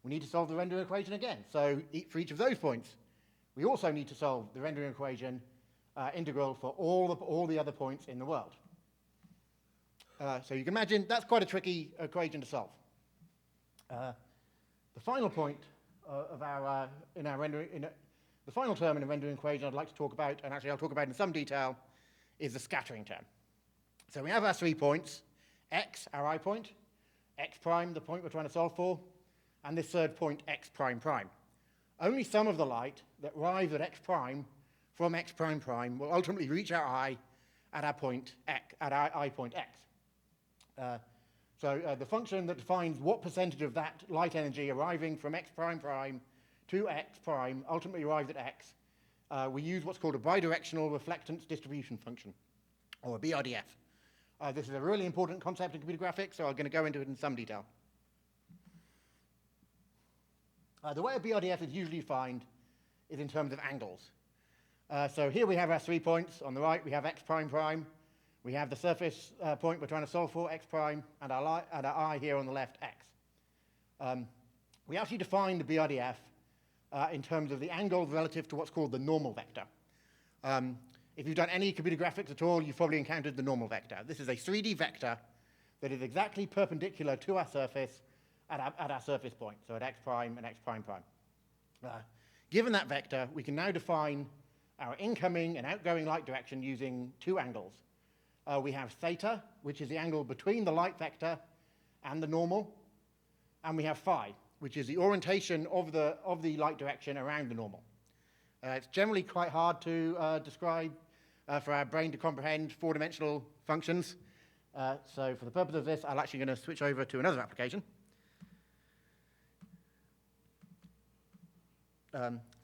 we need to solve the rendering equation again. So for each of those points, we also need to solve the rendering equation integral for all the other points in the world. So you can imagine that's quite a tricky equation to solve. The final point of our the final term in the rendering equation I'd like to talk about, and actually I'll talk about in some detail, is the scattering term. So we have our 3 points: x, our eye point; x prime, the point we're trying to solve for; and this third point, x prime prime. Only some of the light that arrives at x prime from x prime prime will ultimately reach our eye at our point x, at our eye point x. So the function that defines what percentage of that light energy arriving from x prime prime to x prime ultimately arrives at x, we use what's called a bidirectional reflectance distribution function, or a BRDF. This is a really important concept in computer graphics, so I'm going to go into it in some detail. The way a BRDF is usually defined is in terms of angles. So here we have our 3 points. On the right, we have x prime prime. We have the surface point we're trying to solve for, x prime, and our eye here on the left, x. We actually define the BRDF in terms of the angles relative to what's called the normal vector. If you've done any computer graphics at all, you've probably encountered the normal vector. This is a 3D vector that is exactly perpendicular to our surface at our surface point, so at x prime and x prime prime. Given that vector, we can now define our incoming and outgoing light direction using 2 angles. We have theta, which is the angle between the light vector and the normal, and we have phi, which is the orientation of the light direction around the normal. It's generally quite hard to describe for our brain to comprehend 4-dimensional functions. So for the purpose of this, I'm actually going to switch over to another application.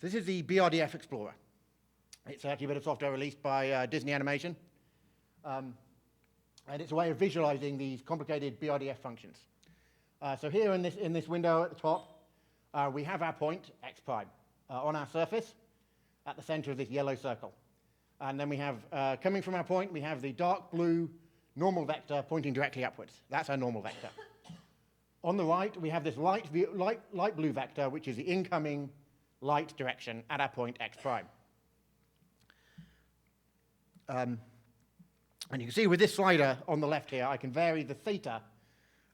This is the Brdf Explorer. It's actually a bit of software released by Disney Animation. And it's a way of visualizing these complicated BRDF functions. So here in this window at the top, we have our point, x prime, on our surface at the center of this yellow circle. And then we have, coming from our point, we have the dark blue normal vector pointing directly upwards. That's our normal vector. On the right, we have this light blue vector, which is the incoming light direction at our point, x prime. And you can see with this slider on the left here, I can vary the theta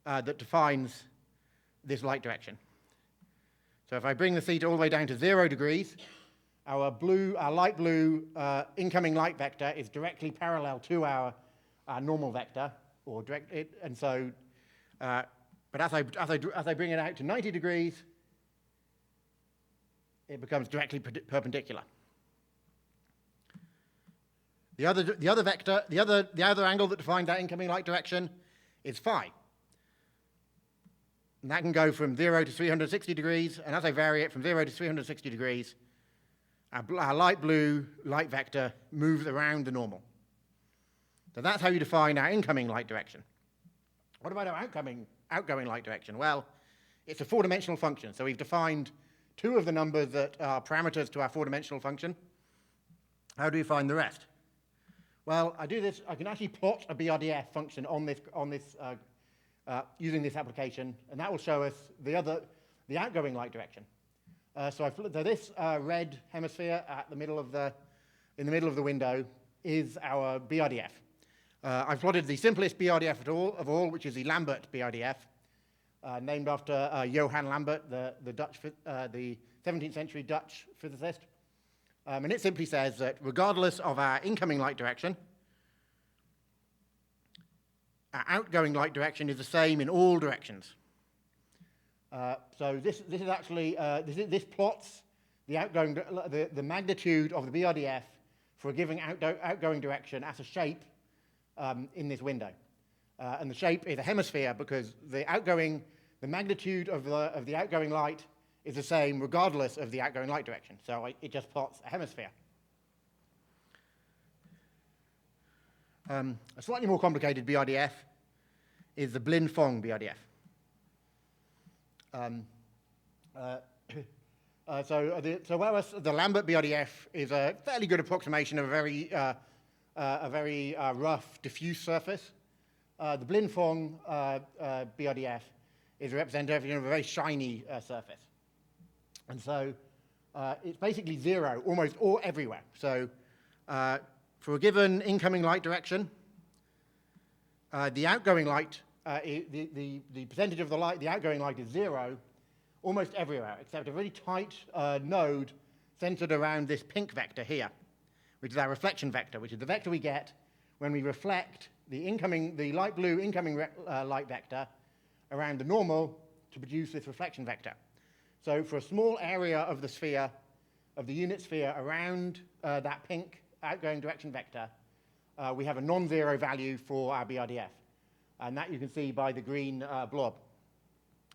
that defines this light direction. So if I bring the theta all the way down to 0 degrees, our light blue incoming light vector is directly parallel to our normal vector, but as I bring it out to 90 degrees, it becomes directly perpendicular. The other angle that defines that incoming light direction is phi. And that can go from 0 to 360 degrees, and as I vary it from 0 to 360 degrees, our light blue light vector moves around the normal. So that's how you define our incoming light direction. What about our outgoing light direction? Well, it's a 4-dimensional function, so we've defined 2 of the numbers that are parameters to our 4-dimensional function. How do we find the rest? Well, I can actually plot a BRDF function on this using this application, and that will show us the outgoing light direction. So this red hemisphere in the middle of the window is our BRDF. I've plotted the simplest BRDF of all, which is the Lambert BRDF, named after Johann Lambert, the 17th century Dutch physicist. And it simply says that regardless of our incoming light direction, our outgoing light direction is the same in all directions. So this is actually this plots the magnitude of the BRDF for a given outgoing direction as a shape in this window. And the shape is a hemisphere because the magnitude of the outgoing light is the same regardless of the outgoing light direction. So it just plots a hemisphere. A slightly more complicated BRDF is the Blin-Phong BRDF. So whereas the Lambert BRDF is a fairly good approximation of a very rough, diffuse surface, the Blin-Phong BRDF is a representative of a very shiny surface. And so it's basically zero almost all everywhere. So for a given incoming light direction, the outgoing light, the percentage of the light, the outgoing light is zero almost everywhere, except a really tight node centered around this pink vector here, which is our reflection vector, which is the vector we get when we reflect the light blue incoming light vector around the normal to produce this reflection vector. So for a small area of the sphere, of the unit sphere around that pink outgoing direction vector, we have a non-zero value for our BRDF. And that you can see by the green blob.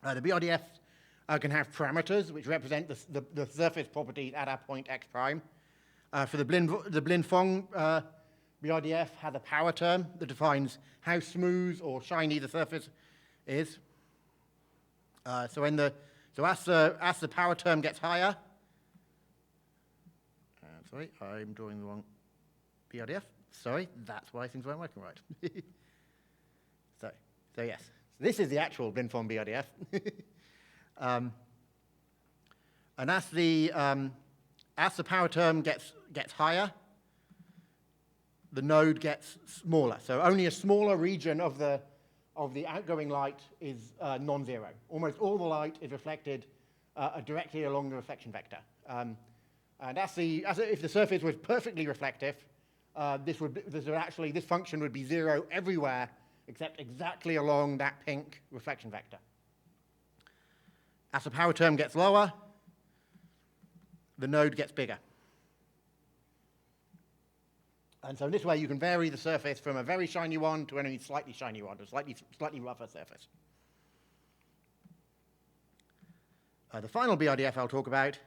The BRDF can have parameters which represent the surface properties at our point x prime. For the Blin-Phong BRDF has a power term that defines how smooth or shiny the surface is. So as the power term gets higher, sorry, I'm drawing the wrong BRDF. Sorry, that's why things weren't working right. So yes, this is the actual Blin-Phong BRDF. And as the power term gets higher, the node gets smaller. So only a smaller region of the outgoing light is non-zero. Almost all the light is reflected directly along the reflection vector. And if the surface was perfectly reflective, this function would be zero everywhere except exactly along that pink reflection vector. As the power term gets lower, the node gets bigger. And so this way you can vary the surface from a very shiny one to only slightly shiny one, to a slightly rougher surface. The final BRDF I'll talk about,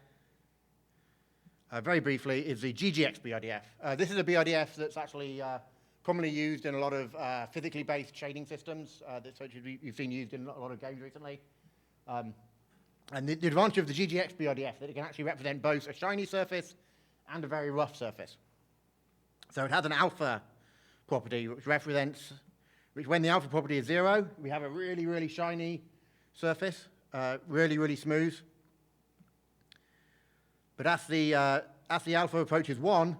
very briefly, is the GGX BRDF. This is a BRDF that's actually commonly used in a lot of physically based shading systems that you've seen used in a lot of games recently. And the advantage of the GGX BRDF is that it can actually represent both a shiny surface and a very rough surface. So it has an alpha property, which when the alpha property is zero, we have a really, really shiny surface, really, really smooth. But as the alpha approaches 1,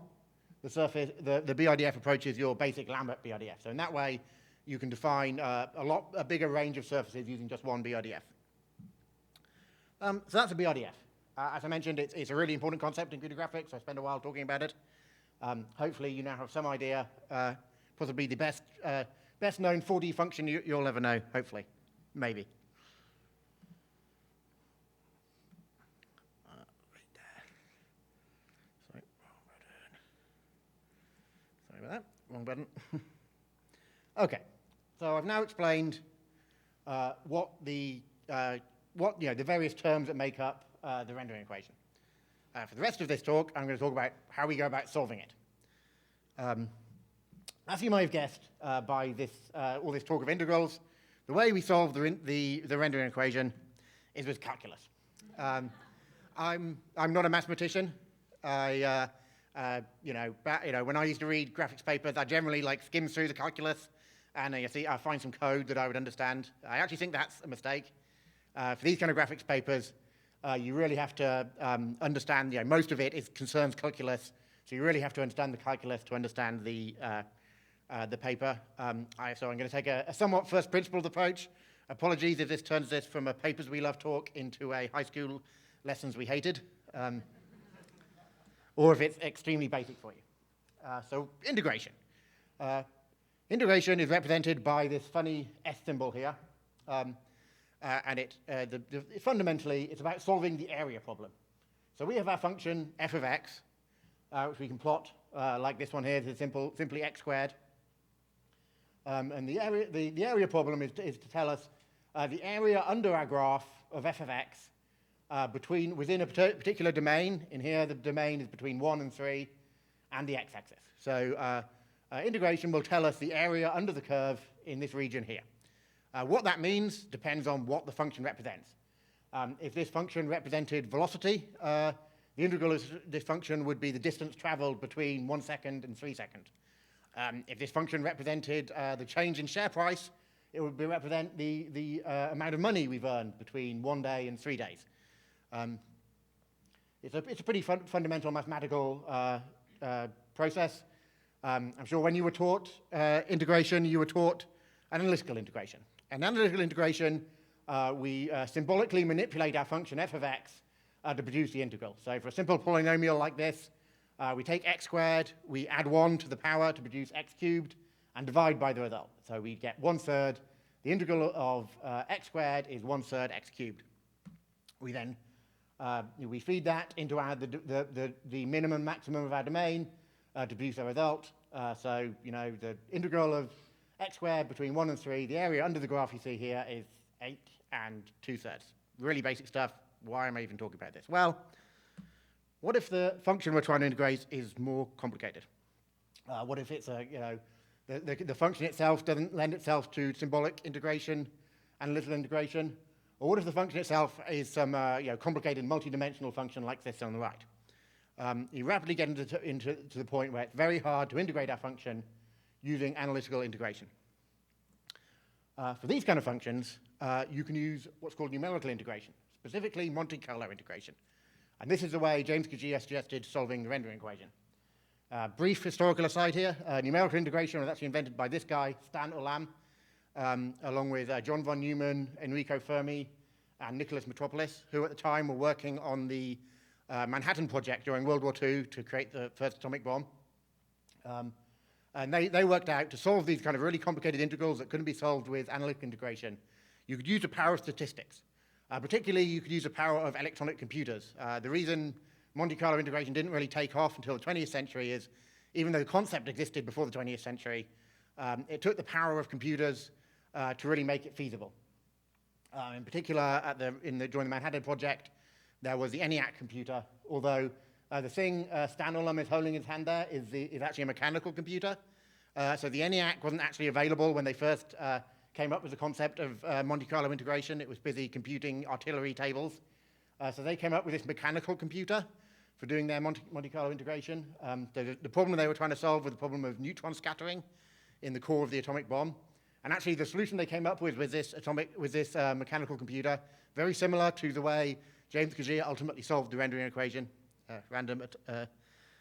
the BRDF approaches your basic Lambert BRDF. So in that way, you can define a bigger range of surfaces using just one BRDF. So that's a BRDF. As I mentioned, it's a really important concept in computer graphics, so I spent a while talking about it. Hopefully, you now have some idea, possibly the best known 4D function you'll ever know, hopefully, maybe. Right there. Sorry, wrong button. Sorry about that, wrong button. Okay, so I've now explained what the various terms that make up the rendering equation. For the rest of this talk, I'm going to talk about how we go about solving it. As you might have guessed by all this talk of integrals, the way we solve the rendering equation is with calculus. I'm not a mathematician. When I used to read graphics papers, I generally skim through the calculus, and I find some code that I would understand. I actually think that's a mistake. For these kind of graphics papers, you really have to understand, most of it concerns calculus, so you really have to understand the calculus to understand the paper. So I'm going to take a somewhat first principles approach. Apologies if this turns this from a papers we love talk into a high school lessons we hated, or if it's extremely basic for you. So integration. Integration is represented by this funny S symbol here. And fundamentally, it's about solving the area problem. So we have our function f of x, which we can plot like this one here, is simply x squared. And the area problem is to tell us the area under our graph of f of x within a particular domain. In here, the domain is between 1 and 3 and the x-axis. So integration will tell us the area under the curve in this region here. What that means depends on what the function represents. If this function represented velocity, the integral of this function would be the distance traveled between 1 second and 3 seconds. If this function represented the change in share price, it would represent the amount of money we've earned between 1 day and 3 days. It's a pretty fundamental mathematical process. I'm sure when you were taught integration, you were taught analytical integration. In analytical integration, we symbolically manipulate our function f of x to produce the integral. So for a simple polynomial like this, we take x squared, we add 1 to the power to produce x cubed, and divide by the result. So we get 1/3. The integral of x squared is 1/3 x cubed. We then we feed that into the minimum maximum of our domain to produce a result. So the integral of x squared between 1 and 3, the area under the graph you see here is 8 and 2/3. Really basic stuff. Why am I even talking about this? Well, what if the function we're trying to integrate is more complicated? What if it's the function itself doesn't lend itself to symbolic integration, analytical integration? Or what if the function itself is some complicated multi-dimensional function like this on the right? You rapidly get into the point where it's very hard to integrate our function using analytical integration. For these kind of functions, you can use what's called numerical integration, specifically Monte Carlo integration. And this is the way James Kajia suggested solving the rendering equation. Brief historical aside here, numerical integration was actually invented by this guy, Stan Ulam, along with John von Neumann, Enrico Fermi, and Nicholas Metropolis, who at the time were working on the Manhattan Project during World War II to create the first atomic bomb. And they worked out to solve these kind of really complicated integrals that couldn't be solved with analytical integration. You could use the power of statistics. Particularly, you could use the power of electronic computers. The reason Monte Carlo integration didn't really take off until the 20th century is, even though the concept existed before the 20th century, it took the power of computers to really make it feasible. In particular, during the Manhattan Project, there was the ENIAC computer, although the thing Stan Ulam is holding in his hand there is actually a mechanical computer. So the ENIAC wasn't actually available when they first came up with the concept of Monte Carlo integration. It was busy computing artillery tables. So they came up with this mechanical computer for doing their Monte Carlo integration. The problem they were trying to solve was the problem of neutron scattering in the core of the atomic bomb. And actually, the solution they came up with this mechanical computer, very similar to the way James Kajia ultimately solved the rendering equation. Random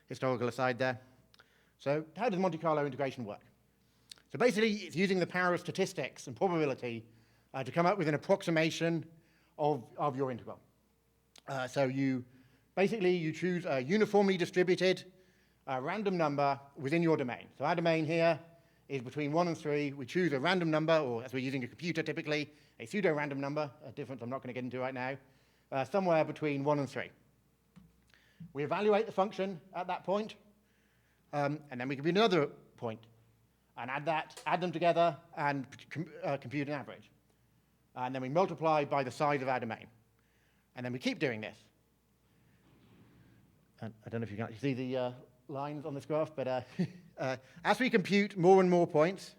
historical aside there. So how does Monte Carlo integration work? So basically, it's using the power of statistics and probability to come up with an approximation of your integral. So you choose a uniformly distributed random number within your domain. So our domain here is between 1 and 3. We choose a random number, or as we're using a computer typically, a pseudo-random number, a difference I'm not going to get into right now, somewhere between 1 and 3. We evaluate the function at that point, and then we compute another point, and add them together, and compute an average. And then we multiply by the size of our domain. And then we keep doing this. And I don't know if you can actually see the lines on this graph, but as we compute more and more points,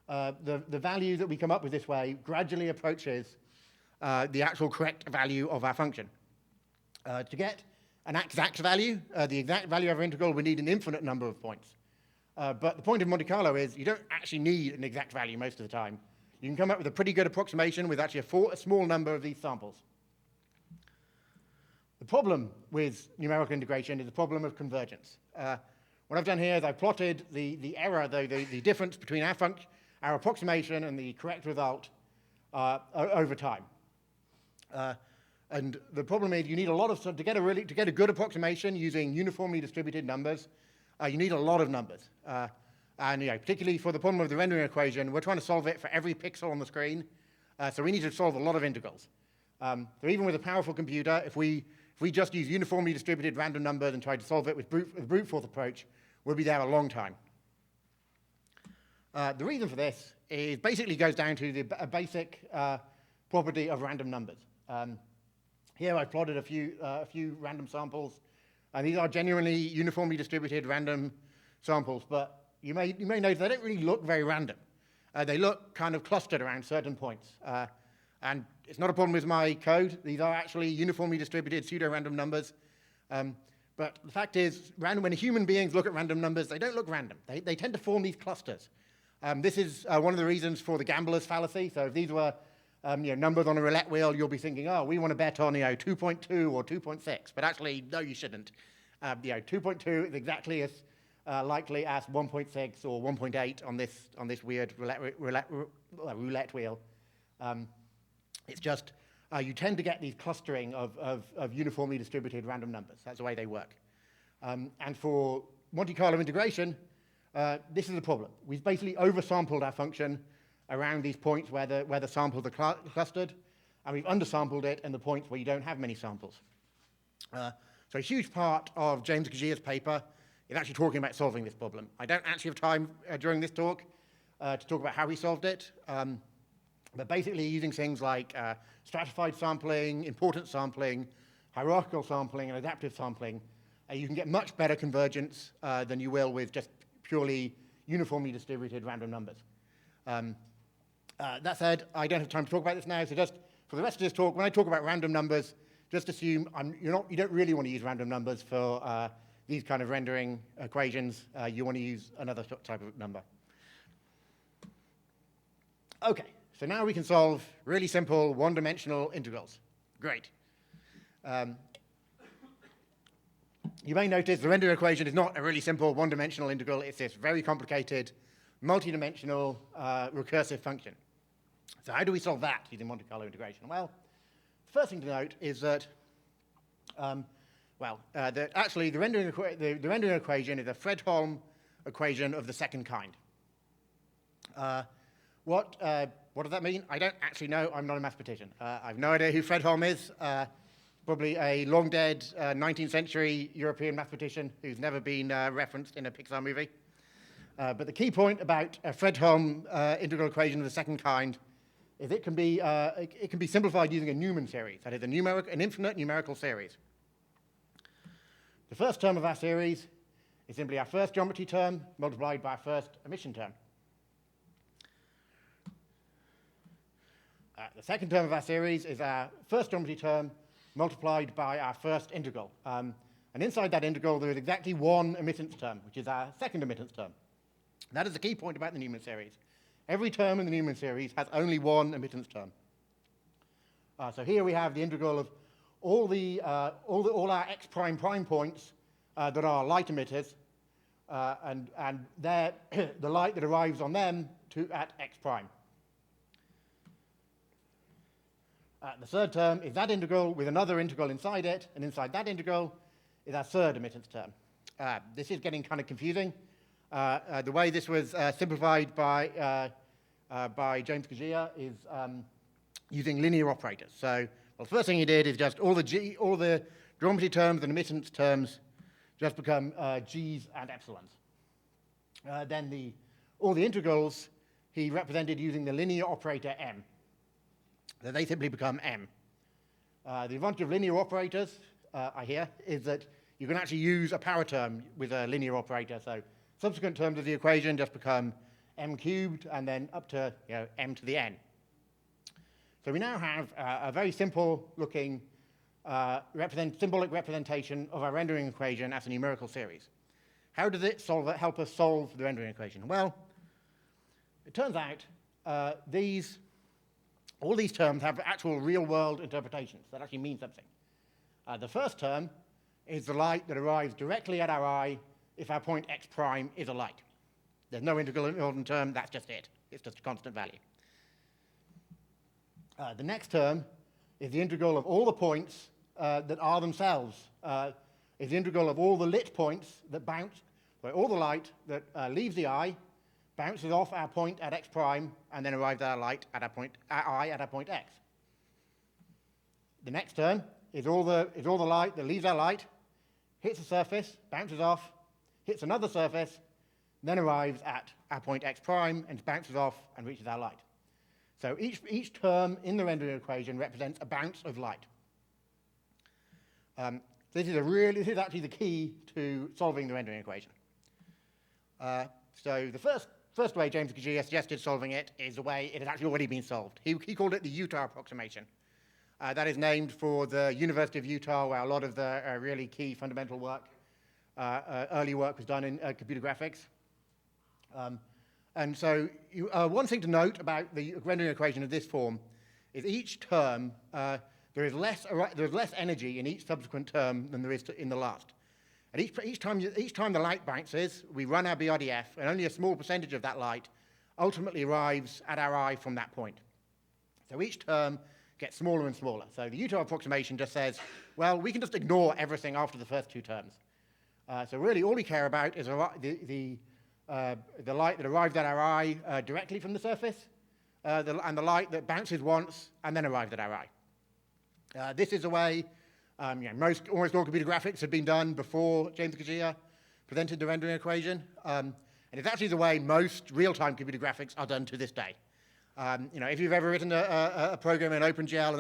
the value that we come up with this way gradually approaches the actual correct value of our function. To get an exact value, the exact value of our integral, we need an infinite number of points. But the point of Monte Carlo is you don't actually need an exact value most of the time. You can come up with a pretty good approximation with actually a small number of these samples. The problem with numerical integration is the problem of convergence. What I've done here is I've plotted the error, the difference between our approximation and the correct result over time. And the problem is you need a lot of, to get a good approximation using uniformly distributed numbers, you need a lot of numbers. And particularly for the problem of the rendering equation, we're trying to solve it for every pixel on the screen. So we need to solve a lot of integrals. So even with a powerful computer, if we If we just use uniformly distributed random numbers and try to solve it with brute force approach, we'll be there a long time. The reason for this is basically goes down to a basic property of random numbers. Here I've plotted a few random samples, and these are genuinely uniformly distributed random samples, but you may notice they don't really look very random. They look kind of clustered around certain points. And it's not a problem with my code. These are actually uniformly distributed pseudo-random numbers. But the fact is, when human beings look at random numbers, they don't look random. They tend to form these clusters. This is one of the reasons for the gambler's fallacy. So if these were numbers on a roulette wheel, you'll be thinking, oh, we want to bet on 2.2 or 2.6. But actually, no, you shouldn't. 2.2 is exactly as likely as 1.6 or 1.8 on this weird roulette wheel. It's just you tend to get these clustering of uniformly distributed random numbers. That's the way they work. And for Monte Carlo integration, this is the problem. We've basically oversampled our function around these points where the samples are clustered, and we've undersampled it in the points where you don't have many samples. So a huge part of James Gagia's paper is actually talking about solving this problem. I don't actually have time during this talk to talk about how he solved it. But basically using things like stratified sampling, importance sampling, hierarchical sampling, and adaptive sampling, you can get much better convergence than you will with just purely uniformly distributed random numbers. That said, I don't have time to talk about this now, so just for the rest of this talk, when I talk about random numbers, just assume you don't really want to use random numbers for these kind of rendering equations. You want to use another type of number. Okay. So now we can solve really simple one-dimensional integrals. Great. You may notice the rendering equation is not a really simple one-dimensional integral. It's this very complicated, multi-dimensional recursive function. So how do we solve that using Monte Carlo integration? Well, the first thing to note is that, actually the rendering equation is a Fredholm equation of the second kind. What does that mean? I don't actually know. I'm not a mathematician. I have no idea who Fredholm is. Probably a long-dead 19th century European mathematician who's never been referenced in a Pixar movie. But the key point about a Fredholm integral equation of the second kind is it can be simplified using a Newman series. That is an infinite numerical series. The first term of our series is simply our first geometry term multiplied by our first emission term. The second term of our series is our first geometry term multiplied by our first integral. And inside that integral, there is exactly one emittance term, which is our second emittance term. That is the key point about the Newman series. Every term in the Newman series has only one emittance term. So here we have the integral of all our x prime points that are light emitters, and the light that arrives on them at x prime. The third term is that integral with another integral inside it, and inside that integral is our third emittance term. This is getting kind of confusing. The way this was simplified by James Gagia is using linear operators. So, the first thing he did is just all the geometry terms and emittance terms just become g's and epsilons. Then all the integrals he represented using the linear operator m. So they simply become m. The advantage of linear operators, I hear, is that you can actually use a power term with a linear operator. So subsequent terms of the equation just become m cubed and then up to m to the n. So we now have a very simple-looking symbolic representation of our rendering equation as a numerical series. How does it help us solve the rendering equation? Well, it turns out all these terms have actual real-world interpretations that actually mean something. The first term is the light that arrives directly at our eye if our point x prime is a light. There's no integral important term, that's just it. It's just a constant value. The next term is the integral of all the points that are themselves, is the integral of all the lit points that bounce, all the light that leaves the eye, bounces off our point at x prime, and then arrives at our light at our eye at our point x. The next term is all the light that leaves our light, hits the surface, bounces off, hits another surface, then arrives at our point x prime and bounces off and reaches our light. So each term in the rendering equation represents a bounce of light. This is actually the key to solving the rendering equation. So the first way James Gajia suggested solving it is the way it has actually already been solved. He called it the Utah Approximation. That is named for the University of Utah, where a lot of the really key fundamental work, early work was done in computer graphics. And so one thing to note about the rendering equation of this form is each term, there is less energy in each subsequent term than there is in the last. And each time the light bounces, we run our BRDF, and only a small percentage of that light ultimately arrives at our eye from that point. So each term gets smaller and smaller. So the Utah approximation just says, well, we can just ignore everything after the first two terms. So really all we care about is the light that arrives at our eye directly from the surface, and the light that bounces once and then arrives at our eye. This is the way almost all computer graphics had been done before James Gajia presented the rendering equation. And it's actually the way most real-time computer graphics are done to this day. If you've ever written a program in OpenGL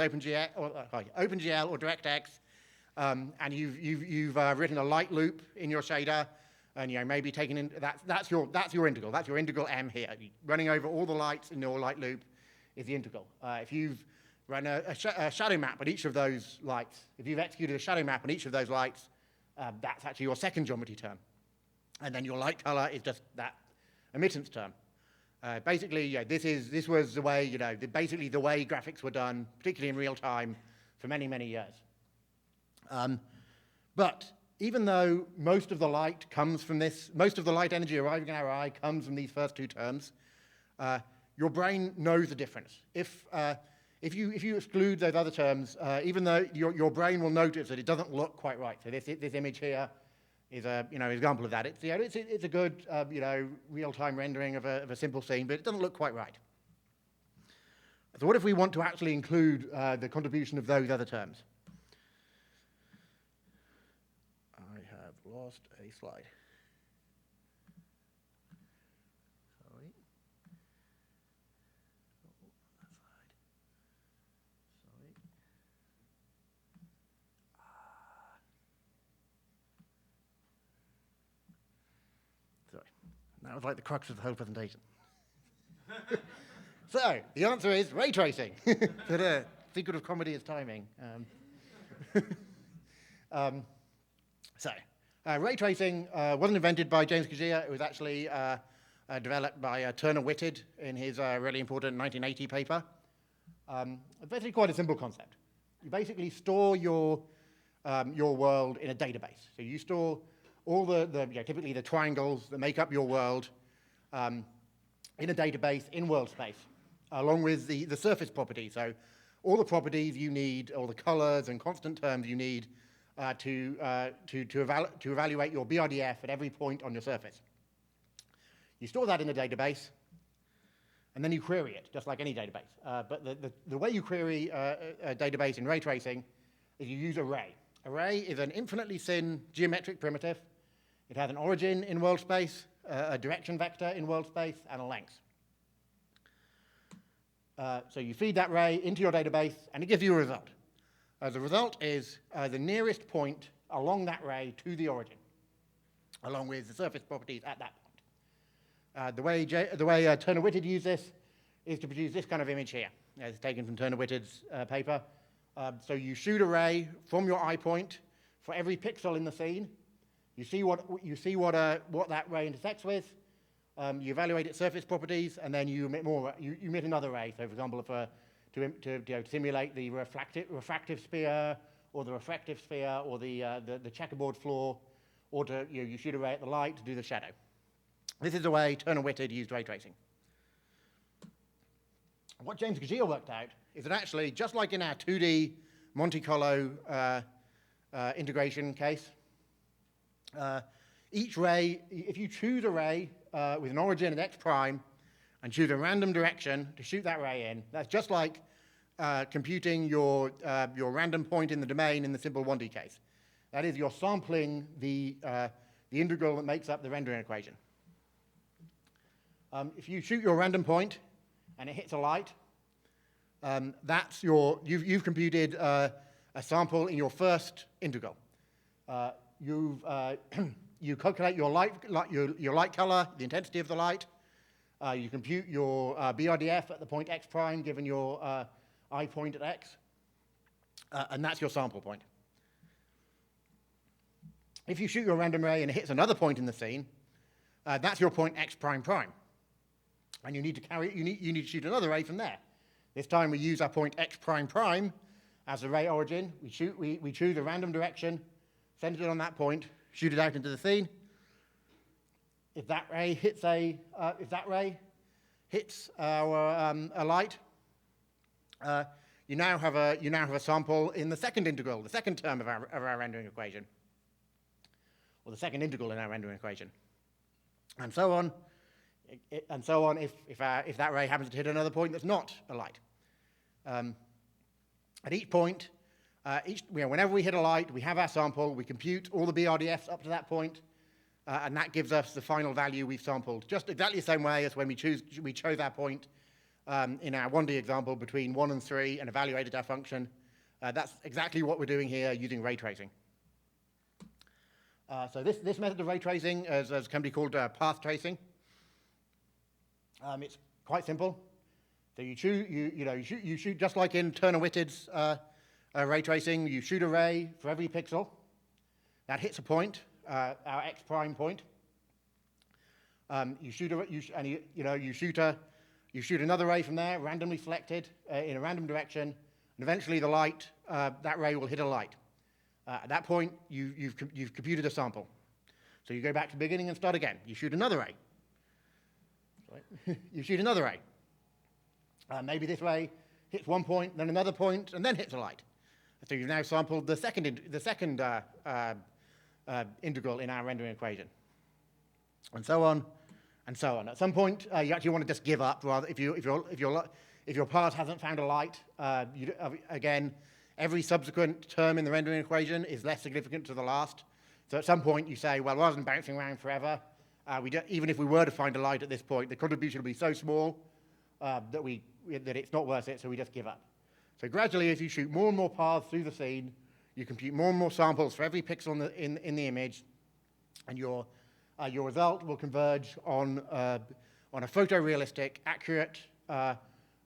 or DirectX, and you've written a light loop in your shader, and maybe taking in that's your integral. That's your integral M here. Running over all the lights in your light loop is the integral. If you've run a shadow map on each of those lights, if you've executed a shadow map on each of those lights, that's actually your second geometry term. And then your light color is just that emittance term. Basically, this was the way, basically the way graphics were done, particularly in real time, for many, many years. But even though most of the light comes from this, most of the light energy arriving in our eye comes from these first two terms, your brain knows the difference. If you exclude those other terms, even though your brain will notice that it doesn't look quite right. So this image here is a example of that. It's a good real-time rendering of a simple scene, but it doesn't look quite right. So what if we want to actually include the contribution of those other terms? I have lost a slide. Sorry. That was like the crux of the whole presentation. So, the answer is ray tracing. The secret of comedy is timing. Ray tracing wasn't invented by James Gajia. It was actually developed by Turner Whitted in his really important 1980 paper. It's basically quite a simple concept. You basically store your world in a database. So you store all typically the triangles that make up your world in a database in world space, along with the surface properties. So all the properties you need, all the colors and constant terms you need to evaluate your BRDF at every point on your surface. You store that in the database, and then you query it, just like any database. But the way you query a database in ray tracing is you use array. Array is an infinitely thin geometric primitive. It has an origin in world space, a direction vector in world space, and a length. So you feed that array into your database, and it gives you a result. The result is the nearest point along that array to the origin, along with the surface properties at that point. The way Turner Whitted used this is to produce this kind of image here. It's taken from Turner Whitted's paper. So you shoot a ray from your eye point for every pixel in the scene. You see what that ray intersects with. You evaluate its surface properties, and then you emit more. You emit another ray. So, for example, to simulate the refractive sphere, or the refractive sphere, or the checkerboard floor, or you shoot a ray at the light to do the shadow. This is the way Turner Whitted used ray tracing. What James Gajia worked out is that actually, just like in our 2D Monte Carlo integration case, each ray, if you choose a ray with an origin at x prime and choose a random direction to shoot that ray in, that's just like computing your random point in the domain in the simple 1D case. That is, you're sampling the integral that makes up the rendering equation. If you shoot your random point and it hits a light, you've computed a sample in your first integral. You calculate your light color, the intensity of the light. You compute your Brdf at the point x prime, given your I point at x, and that's your sample point. If you shoot your random ray and it hits another point in the scene, that's your point x prime prime, and you need to shoot another ray from there. This time we use our point x prime prime as the ray origin. We choose a random direction, send it on that point, shoot it out into the scene. If that ray hits a light, you now have a sample in the second integral, the second term of our rendering equation, or the second integral in our rendering equation, and so on. If that ray happens to hit another point that's not a light. At each point, whenever we hit a light, we have our sample. We compute all the BRDFs up to that point, and that gives us the final value we've sampled, just exactly the same way as when we chose our point in our 1D example between 1 and 3 and evaluated our function. That's exactly what we're doing here using ray tracing. So this method of ray tracing can be called path tracing. It's quite simple. So you shoot just like in Turner-Whitted's ray tracing. You shoot a ray for every pixel that hits a point, our x prime point. You shoot another ray from there, randomly selected in a random direction, and eventually the light, that ray will hit a light. At that point, you've computed a sample. So you go back to the beginning and start again. You shoot another ray. You shoot another ray. Maybe this ray hits one point, then another point, and then hits a light. So you've now sampled the second integral in our rendering equation, and so on, and so on. At some point, you actually want to just give up. Rather, if your part hasn't found a light, again, every subsequent term in the rendering equation is less significant to the last. So at some point, you say, well, rather than bouncing around forever, even if we were to find a light at this point, the contribution will be so small that it's not worth it, so we just give up. So gradually, as you shoot more and more paths through the scene, you compute more and more samples for every pixel in the image, and your result will converge on a photorealistic, accurate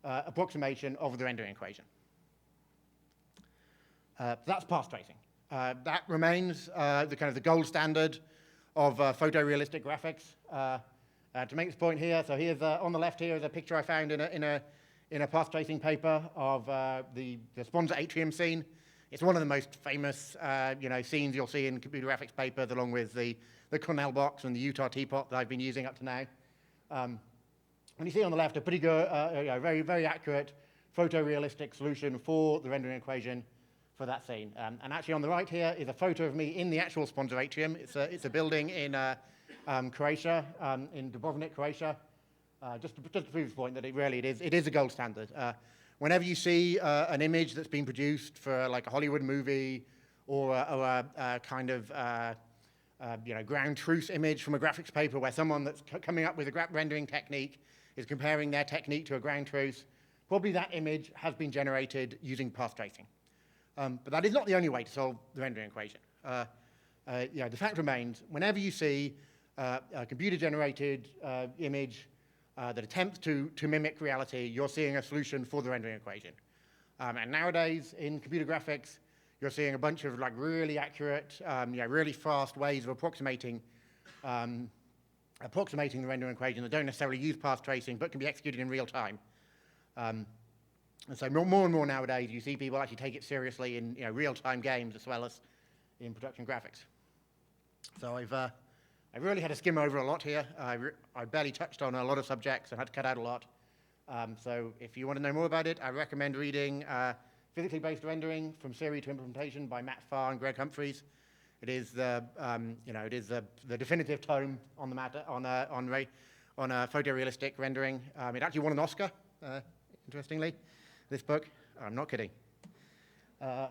approximation of the rendering equation. That's path tracing. That remains the gold standard of photorealistic graphics. To make this point here, so here's on the left here is a picture I found in a path tracing paper of the Sponza atrium scene. It's one of the most famous scenes you'll see in computer graphics papers, along with the Cornell box and the Utah teapot that I've been using up to now. And you see on the left a pretty good, very, very accurate photorealistic solution for the rendering equation for that scene. And actually on the right here is a photo of me in the actual Sponza atrium. It's a building in Croatia, in Dubrovnik, Croatia. Just to prove the point that it is a gold standard. Whenever you see an image that's been produced for like a Hollywood movie or a kind of ground truth image from a graphics paper where someone that's coming up with a rendering technique is comparing their technique to a ground truth, probably that image has been generated using path tracing. But that is not the only way to solve the rendering equation. The fact remains, whenever you see a computer-generated image that attempts to mimic reality, you're seeing a solution for the rendering equation. And nowadays, in computer graphics, you're seeing a bunch of really accurate, really fast ways of approximating the rendering equation that don't necessarily use path tracing, but can be executed in real time. And so more and more nowadays, you see people actually take it seriously in real-time games as well as in production graphics. So I've really had to skim over a lot here. I barely touched on a lot of subjects and had to cut out a lot. So if you want to know more about it, I recommend reading Physically Based Rendering from Theory to Implementation by Matt Farr and Greg Humphreys. It is the definitive tome on the matter on photorealistic rendering. It actually won an Oscar, interestingly, this book. I'm not kidding.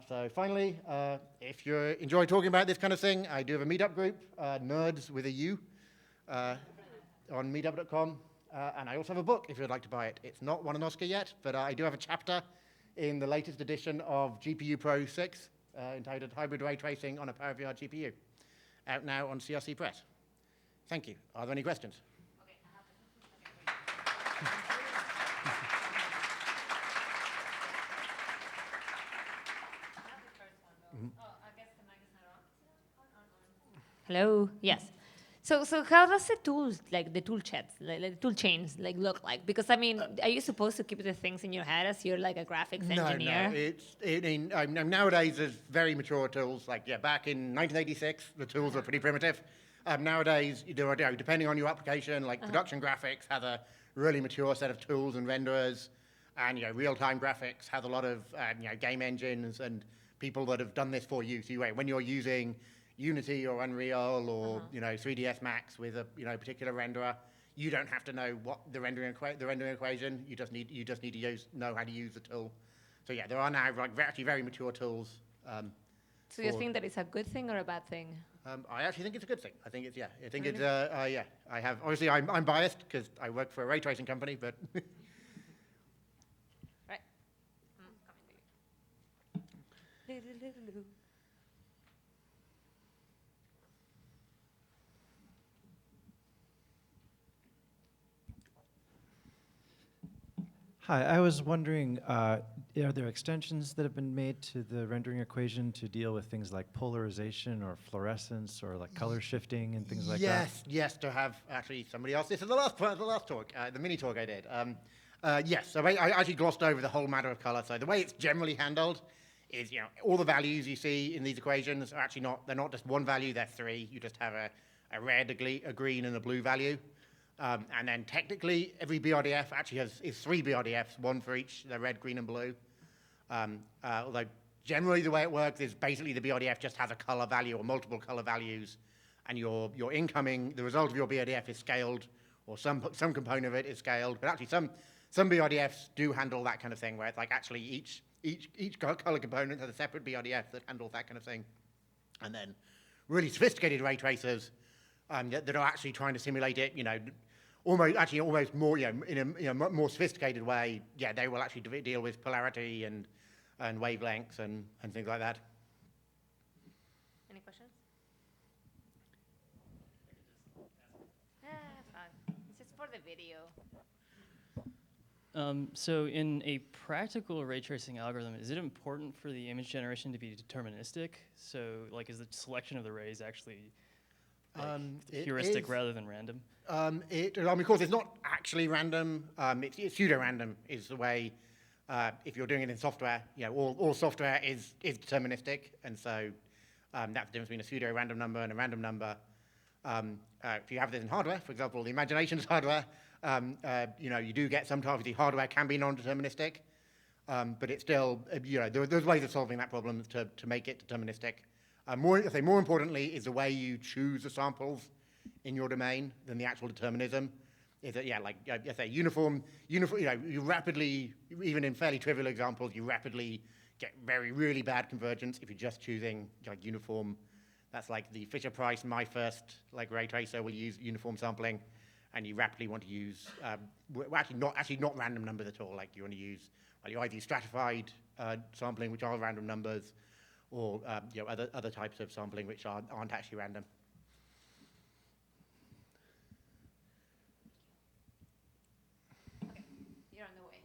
So finally, if you enjoy talking about this kind of thing, I do have a meetup group, Nerds with a U, on meetup.com. And I also have a book if you'd like to buy it. It's not won an Oscar yet, but I do have a chapter in the latest edition of GPU Pro 6 entitled Hybrid Ray Tracing on a Power VR GPU, out now on CRC Press. Thank you. Are there any questions? Hello. Yes. So how does the tools, like the tool chats, like the tool chains, like look like? Because I mean, are you supposed to keep the things in your head as you're like a graphics engineer? No. Nowadays there's very mature tools. Like back in 1986, the tools were pretty primitive. Nowadays, depending on your application, like production graphics has a really mature set of tools and renderers, and real-time graphics has a lot of game engines and people that have done this for you. So when you're using Unity or Unreal or 3ds Max with a particular renderer, you don't have to know what the rendering equation. You just need to know how to use the tool. So there are now actually very mature tools. So you think that it's a good thing or a bad thing? I actually think it's a good thing. I think it's I think really? I have obviously I'm biased because I work for a ray tracing company, but. Right. Coming to you. Hi, I was wondering, are there extensions that have been made to the rendering equation to deal with things like polarization or fluorescence or like color shifting and things like that? Yes, to have actually somebody else. This is the last talk, the mini talk I did. Yes, so I actually glossed over the whole matter of color. So the way it's generally handled is, all the values you see in these equations are actually they're not just one value, they're three. You just have a red, a green, and a blue value. And then technically, every BRDF actually is three BRDFs, one for each, the red, green, and blue. Although generally the way it works is basically the BRDF just has a color value or multiple color values, and your incoming, the result of your BRDF is scaled, or some component of it is scaled. But actually, some BRDFs do handle that kind of thing, where it's like actually each color component has a separate BRDF that handles that kind of thing. And then really sophisticated ray tracers that are actually trying to simulate it, almost more, in a more sophisticated way. They will actually deal with polarity and wavelengths and things like that. Any questions? Fine. It's just for the video. So in a practical ray tracing algorithm, is it important for the image generation to be deterministic? So like is the selection of the rays actually heuristic rather than random? Of course, it's not actually random. It's pseudo-random is the way, if you're doing it in software, all software is deterministic. And so that's the difference between a pseudo-random number and a random number. If you have this in hardware, for example, the imagination's hardware, you do get sometimes the hardware can be non-deterministic, but it's still, there's ways of solving that problem to make it deterministic. More importantly is the way you choose the samples in your domain than the actual determinism. Is that I say uniform. You rapidly, even in fairly trivial examples, you rapidly get really bad convergence if you're just choosing uniform. That's like the Fisher-Price my first ray tracer will use uniform sampling, and you rapidly want to use actually not random numbers at all. Like you want to use you either use stratified sampling, which are random numbers, or other types of sampling which aren't actually random. Okay, you're on the way.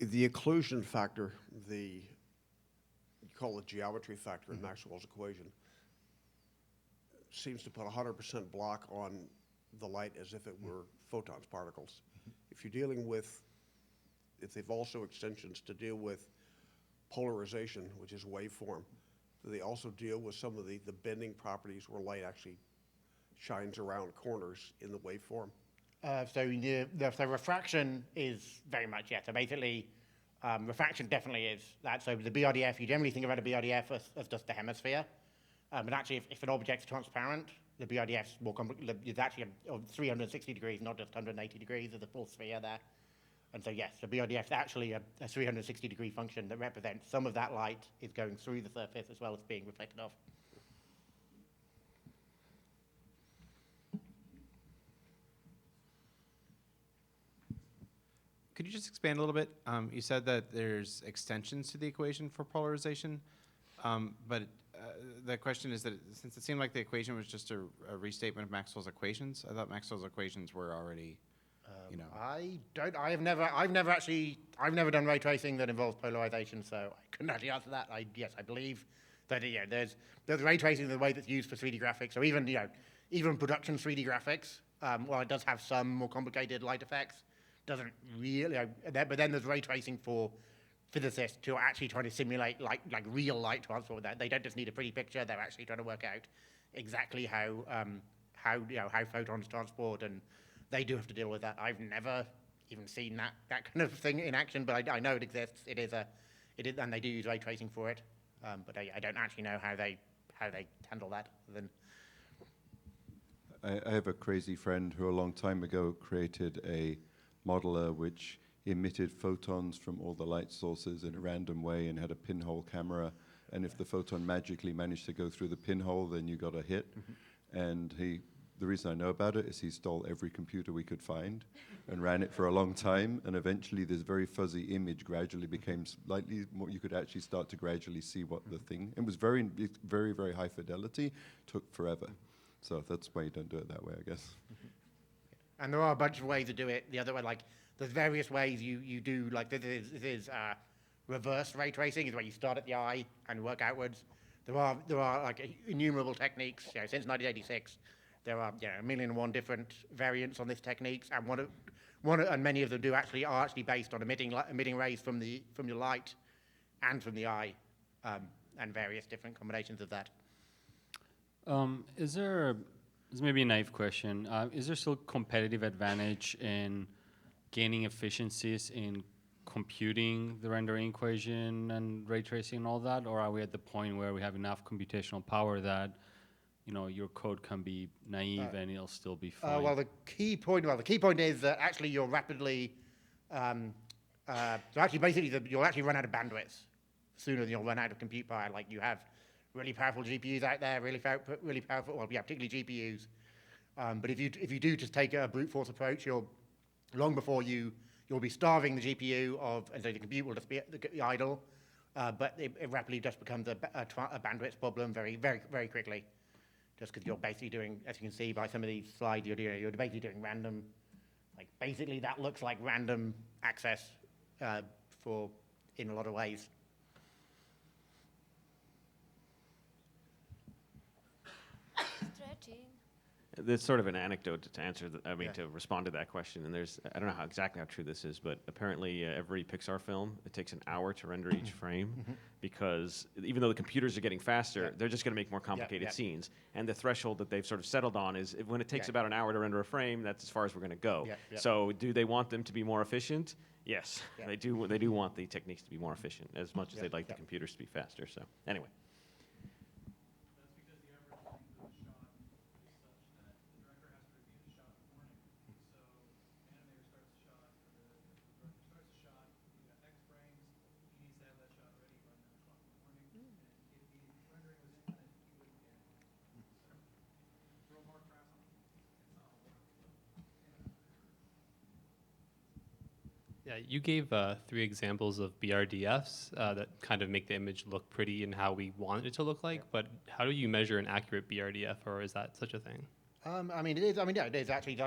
The occlusion factor, you call it geometry factor in Maxwell's equation, seems to put 100% block on the light as if it were photons, particles. If you're dealing with, if they've also extensions to deal with polarization, which is waveform, do they also deal with some of the bending properties where light actually shines around corners in the waveform? So refraction is very much, So basically, refraction definitely is that. So the BRDF, you generally think about a BRDF as just the hemisphere. But actually, if an object's transparent, the BRDF is actually 360 degrees, not just 180 degrees of the full sphere there. And so yes, the BRDF is actually a 360-degree function that represents some of that light is going through the surface as well as being reflected off. Could you just expand a little bit? You said that there's extensions to the equation for polarization, but the question is that since it seemed like the equation was just a restatement of Maxwell's equations, I thought Maxwell's equations were already, you know. I've never done ray tracing that involves polarization, so I couldn't actually answer that. Yes, I believe that there's ray tracing the way that's used for 3D graphics, so even production 3D graphics, while it does have some more complicated light effects, doesn't really, but then there's ray tracing for physicists who are actually trying to simulate like real light transport. That they don't just need a pretty picture; they're actually trying to work out exactly how photons transport, and they do have to deal with that. I've never even seen that kind of thing in action, but I know it exists. It is, and they do use ray tracing for it. But I don't actually know how they handle that. I have a crazy friend who a long time ago created a modeler which emitted photons from all the light sources in a random way and had a pinhole camera. And if the photon magically managed to go through the pinhole, then you got a hit. And the reason I know about it is he stole every computer we could find and ran it for a long time. And eventually this very fuzzy image gradually became slightly more, you could actually start to gradually see what the thing, it was very, very, very high fidelity, took forever. So that's why you don't do it that way, I guess. And there are a bunch of ways to do it the other way. Like there's various ways you do. Like this is reverse ray tracing, is where you start at the eye and work outwards. There are like innumerable techniques. Since 1986, there are 1,000,001 different variants on this techniques, and and many of them are actually based on emitting rays from the light and from the eye, and various different combinations of that. This may be a naive question. Is there still competitive advantage in gaining efficiencies in computing the rendering equation and ray tracing and all that, or are we at the point where we have enough computational power that your code can be naive and it'll still be fine? Well, the key point is that actually you're rapidly, you'll actually run out of bandwidth sooner than you'll run out of compute power. Like you have really powerful GPUs out there, really powerful, particularly GPUs. But if you do just take a brute force approach, long before you'll be starving the GPU and so the compute will just be idle. But it rapidly just becomes a bandwidth problem very, very, very quickly. Just because you're basically doing, as you can see by some of these slides, you're basically doing random, basically that looks like random access in a lot of ways. Stretching. There's sort of an anecdote to answer, to respond to that question. And I don't know exactly how true this is, but apparently every Pixar film, it takes an hour to render each frame because even though the computers are getting faster, they're just going to make more complicated scenes. And the threshold that they've sort of settled on is when it takes about an hour to render a frame, that's as far as we're going to go. So do they want them to be more efficient? Yes, they do want the techniques to be more efficient as much as they'd like the computers to be faster. So anyway. Yeah, you gave 3 examples of BRDFs that kind of make the image look pretty and how we want it to look like, but how do you measure an accurate BRDF, or is that such a thing? It is actually.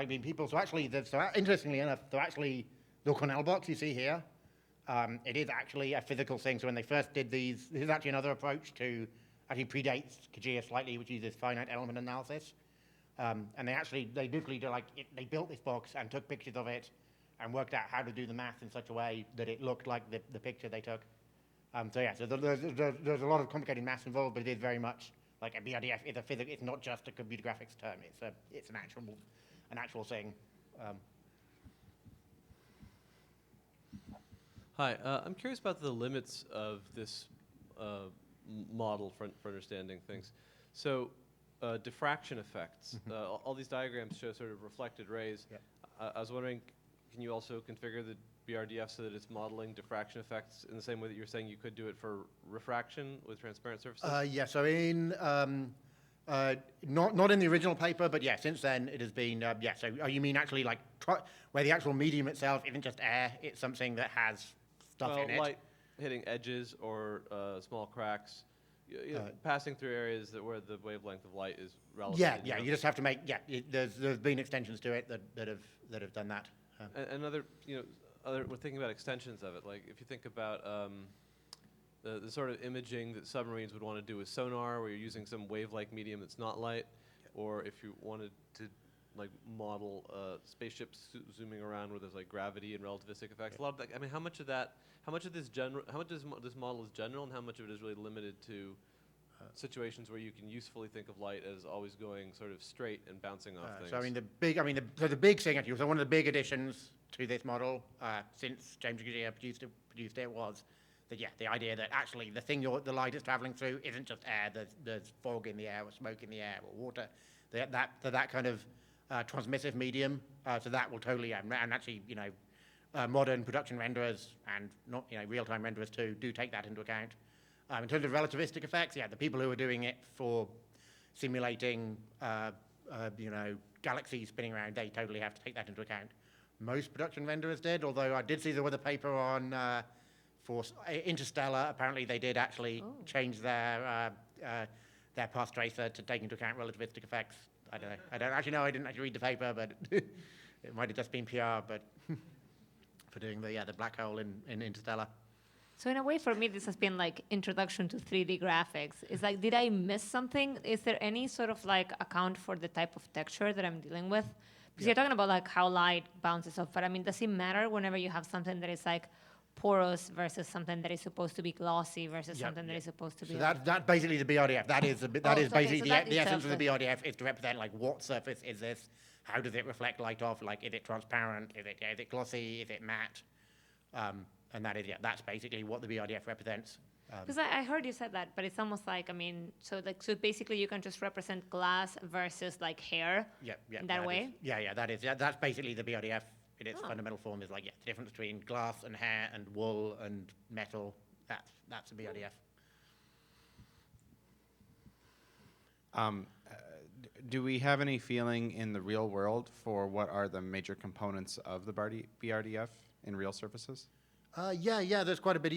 Interestingly enough, the Cornell box you see here, it is actually a physical thing. So when they first did these, this is actually another approach to, actually predates Kajia slightly, which uses finite element analysis. And they built this box and took pictures of it and worked out how to do the math in such a way that it looked like the picture they took. So there's a lot of complicated math involved, but it is very much like a BRDF is a physics. It's not just a computer graphics term. It's an actual thing. Hi, I'm curious about the limits of this model for understanding things. So diffraction effects. All these diagrams show sort of reflected rays. I was wondering, can you also configure the BRDF so that it's modeling diffraction effects in the same way that you're saying you could do it for refraction with transparent surfaces? Yeah, so in, not in the original paper, but yeah, since then it has been, yeah, so you mean actually like, where the actual medium itself isn't just air, it's something that has stuff in it? Light hitting edges or small cracks, passing through areas where the wavelength of light is relevant. Yeah, you just have to make, there's been extensions to it that have done that. Another, we're thinking about extensions of it. Like if you think about the sort of imaging that submarines would want to do with sonar, where you're using some wave-like medium that's not light, or if you wanted to like model spaceships zooming around where there's like gravity and relativistic effects. A lot of that. I mean, how much of this model is general, and how much of it is really limited to situations where you can usefully think of light as always going sort of straight and bouncing off things? So I mean, the big thing actually, so one of the big additions to this model since James Garcia produced it was that the idea that actually the thing the light is traveling through isn't just air. There's fog in the air or smoke in the air or water. That kind of transmissive medium. So that will totally and actually modern production renderers and not real-time renderers too do take that into account. In terms of relativistic effects, the people who are doing it for simulating, galaxies spinning around, they totally have to take that into account. Most production renderers did, although I did see there was a paper on for Interstellar. Apparently, they did actually change their path tracer to take into account relativistic effects. I don't know. I didn't actually read the paper, but it might have just been PR. But for doing the black hole in Interstellar. So in a way, for me, this has been like introduction to 3D graphics. It's like, did I miss something? Is there any sort of like account for the type of texture that I'm dealing with? Because you're talking about like how light bounces off, but I mean, does it matter whenever you have something that is like porous versus something that is supposed to be glossy versus something that is supposed to be? So that's basically the BRDF. That is basically the essence of the BRDF is to represent like what surface is this? How does it reflect light off? Like, is it transparent? Is it glossy? Is it matte? And that's basically what the BRDF represents. Because I heard you said that, but it's almost like, I mean, so basically you can just represent glass versus like hair in that way? That's basically the BRDF in its fundamental form is like, the difference between glass and hair and wool and metal. That's the BRDF. Do we have any feeling in the real world for what are the major components of the BRDF in real surfaces? There's quite a bit.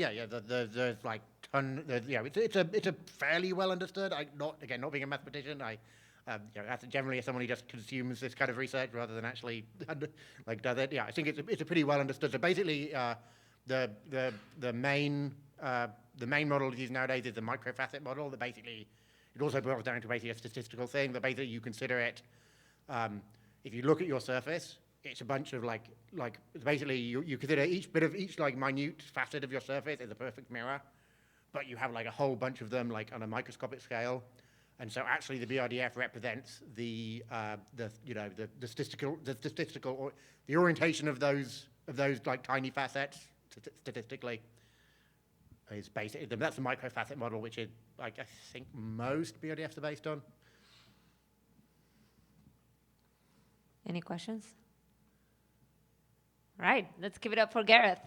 There's like it's a fairly well understood. Not being a mathematician, generally as someone who just consumes this kind of research rather than actually like does it. I think it's a pretty well understood. So basically, the main model used nowadays is the microfacet model. That basically it also boils down to basically a statistical thing. That basically you consider it if you look at your surface. It's a bunch of like basically you consider each like minute facet of your surface is a perfect mirror, but you have like a whole bunch of them like on a microscopic scale, and so actually the BRDF represents the orientation of those like tiny facets statistically. Is basically that's the microfacet model, which is like I think most BRDFs are based on. Any questions? All right, let's give it up for Gareth.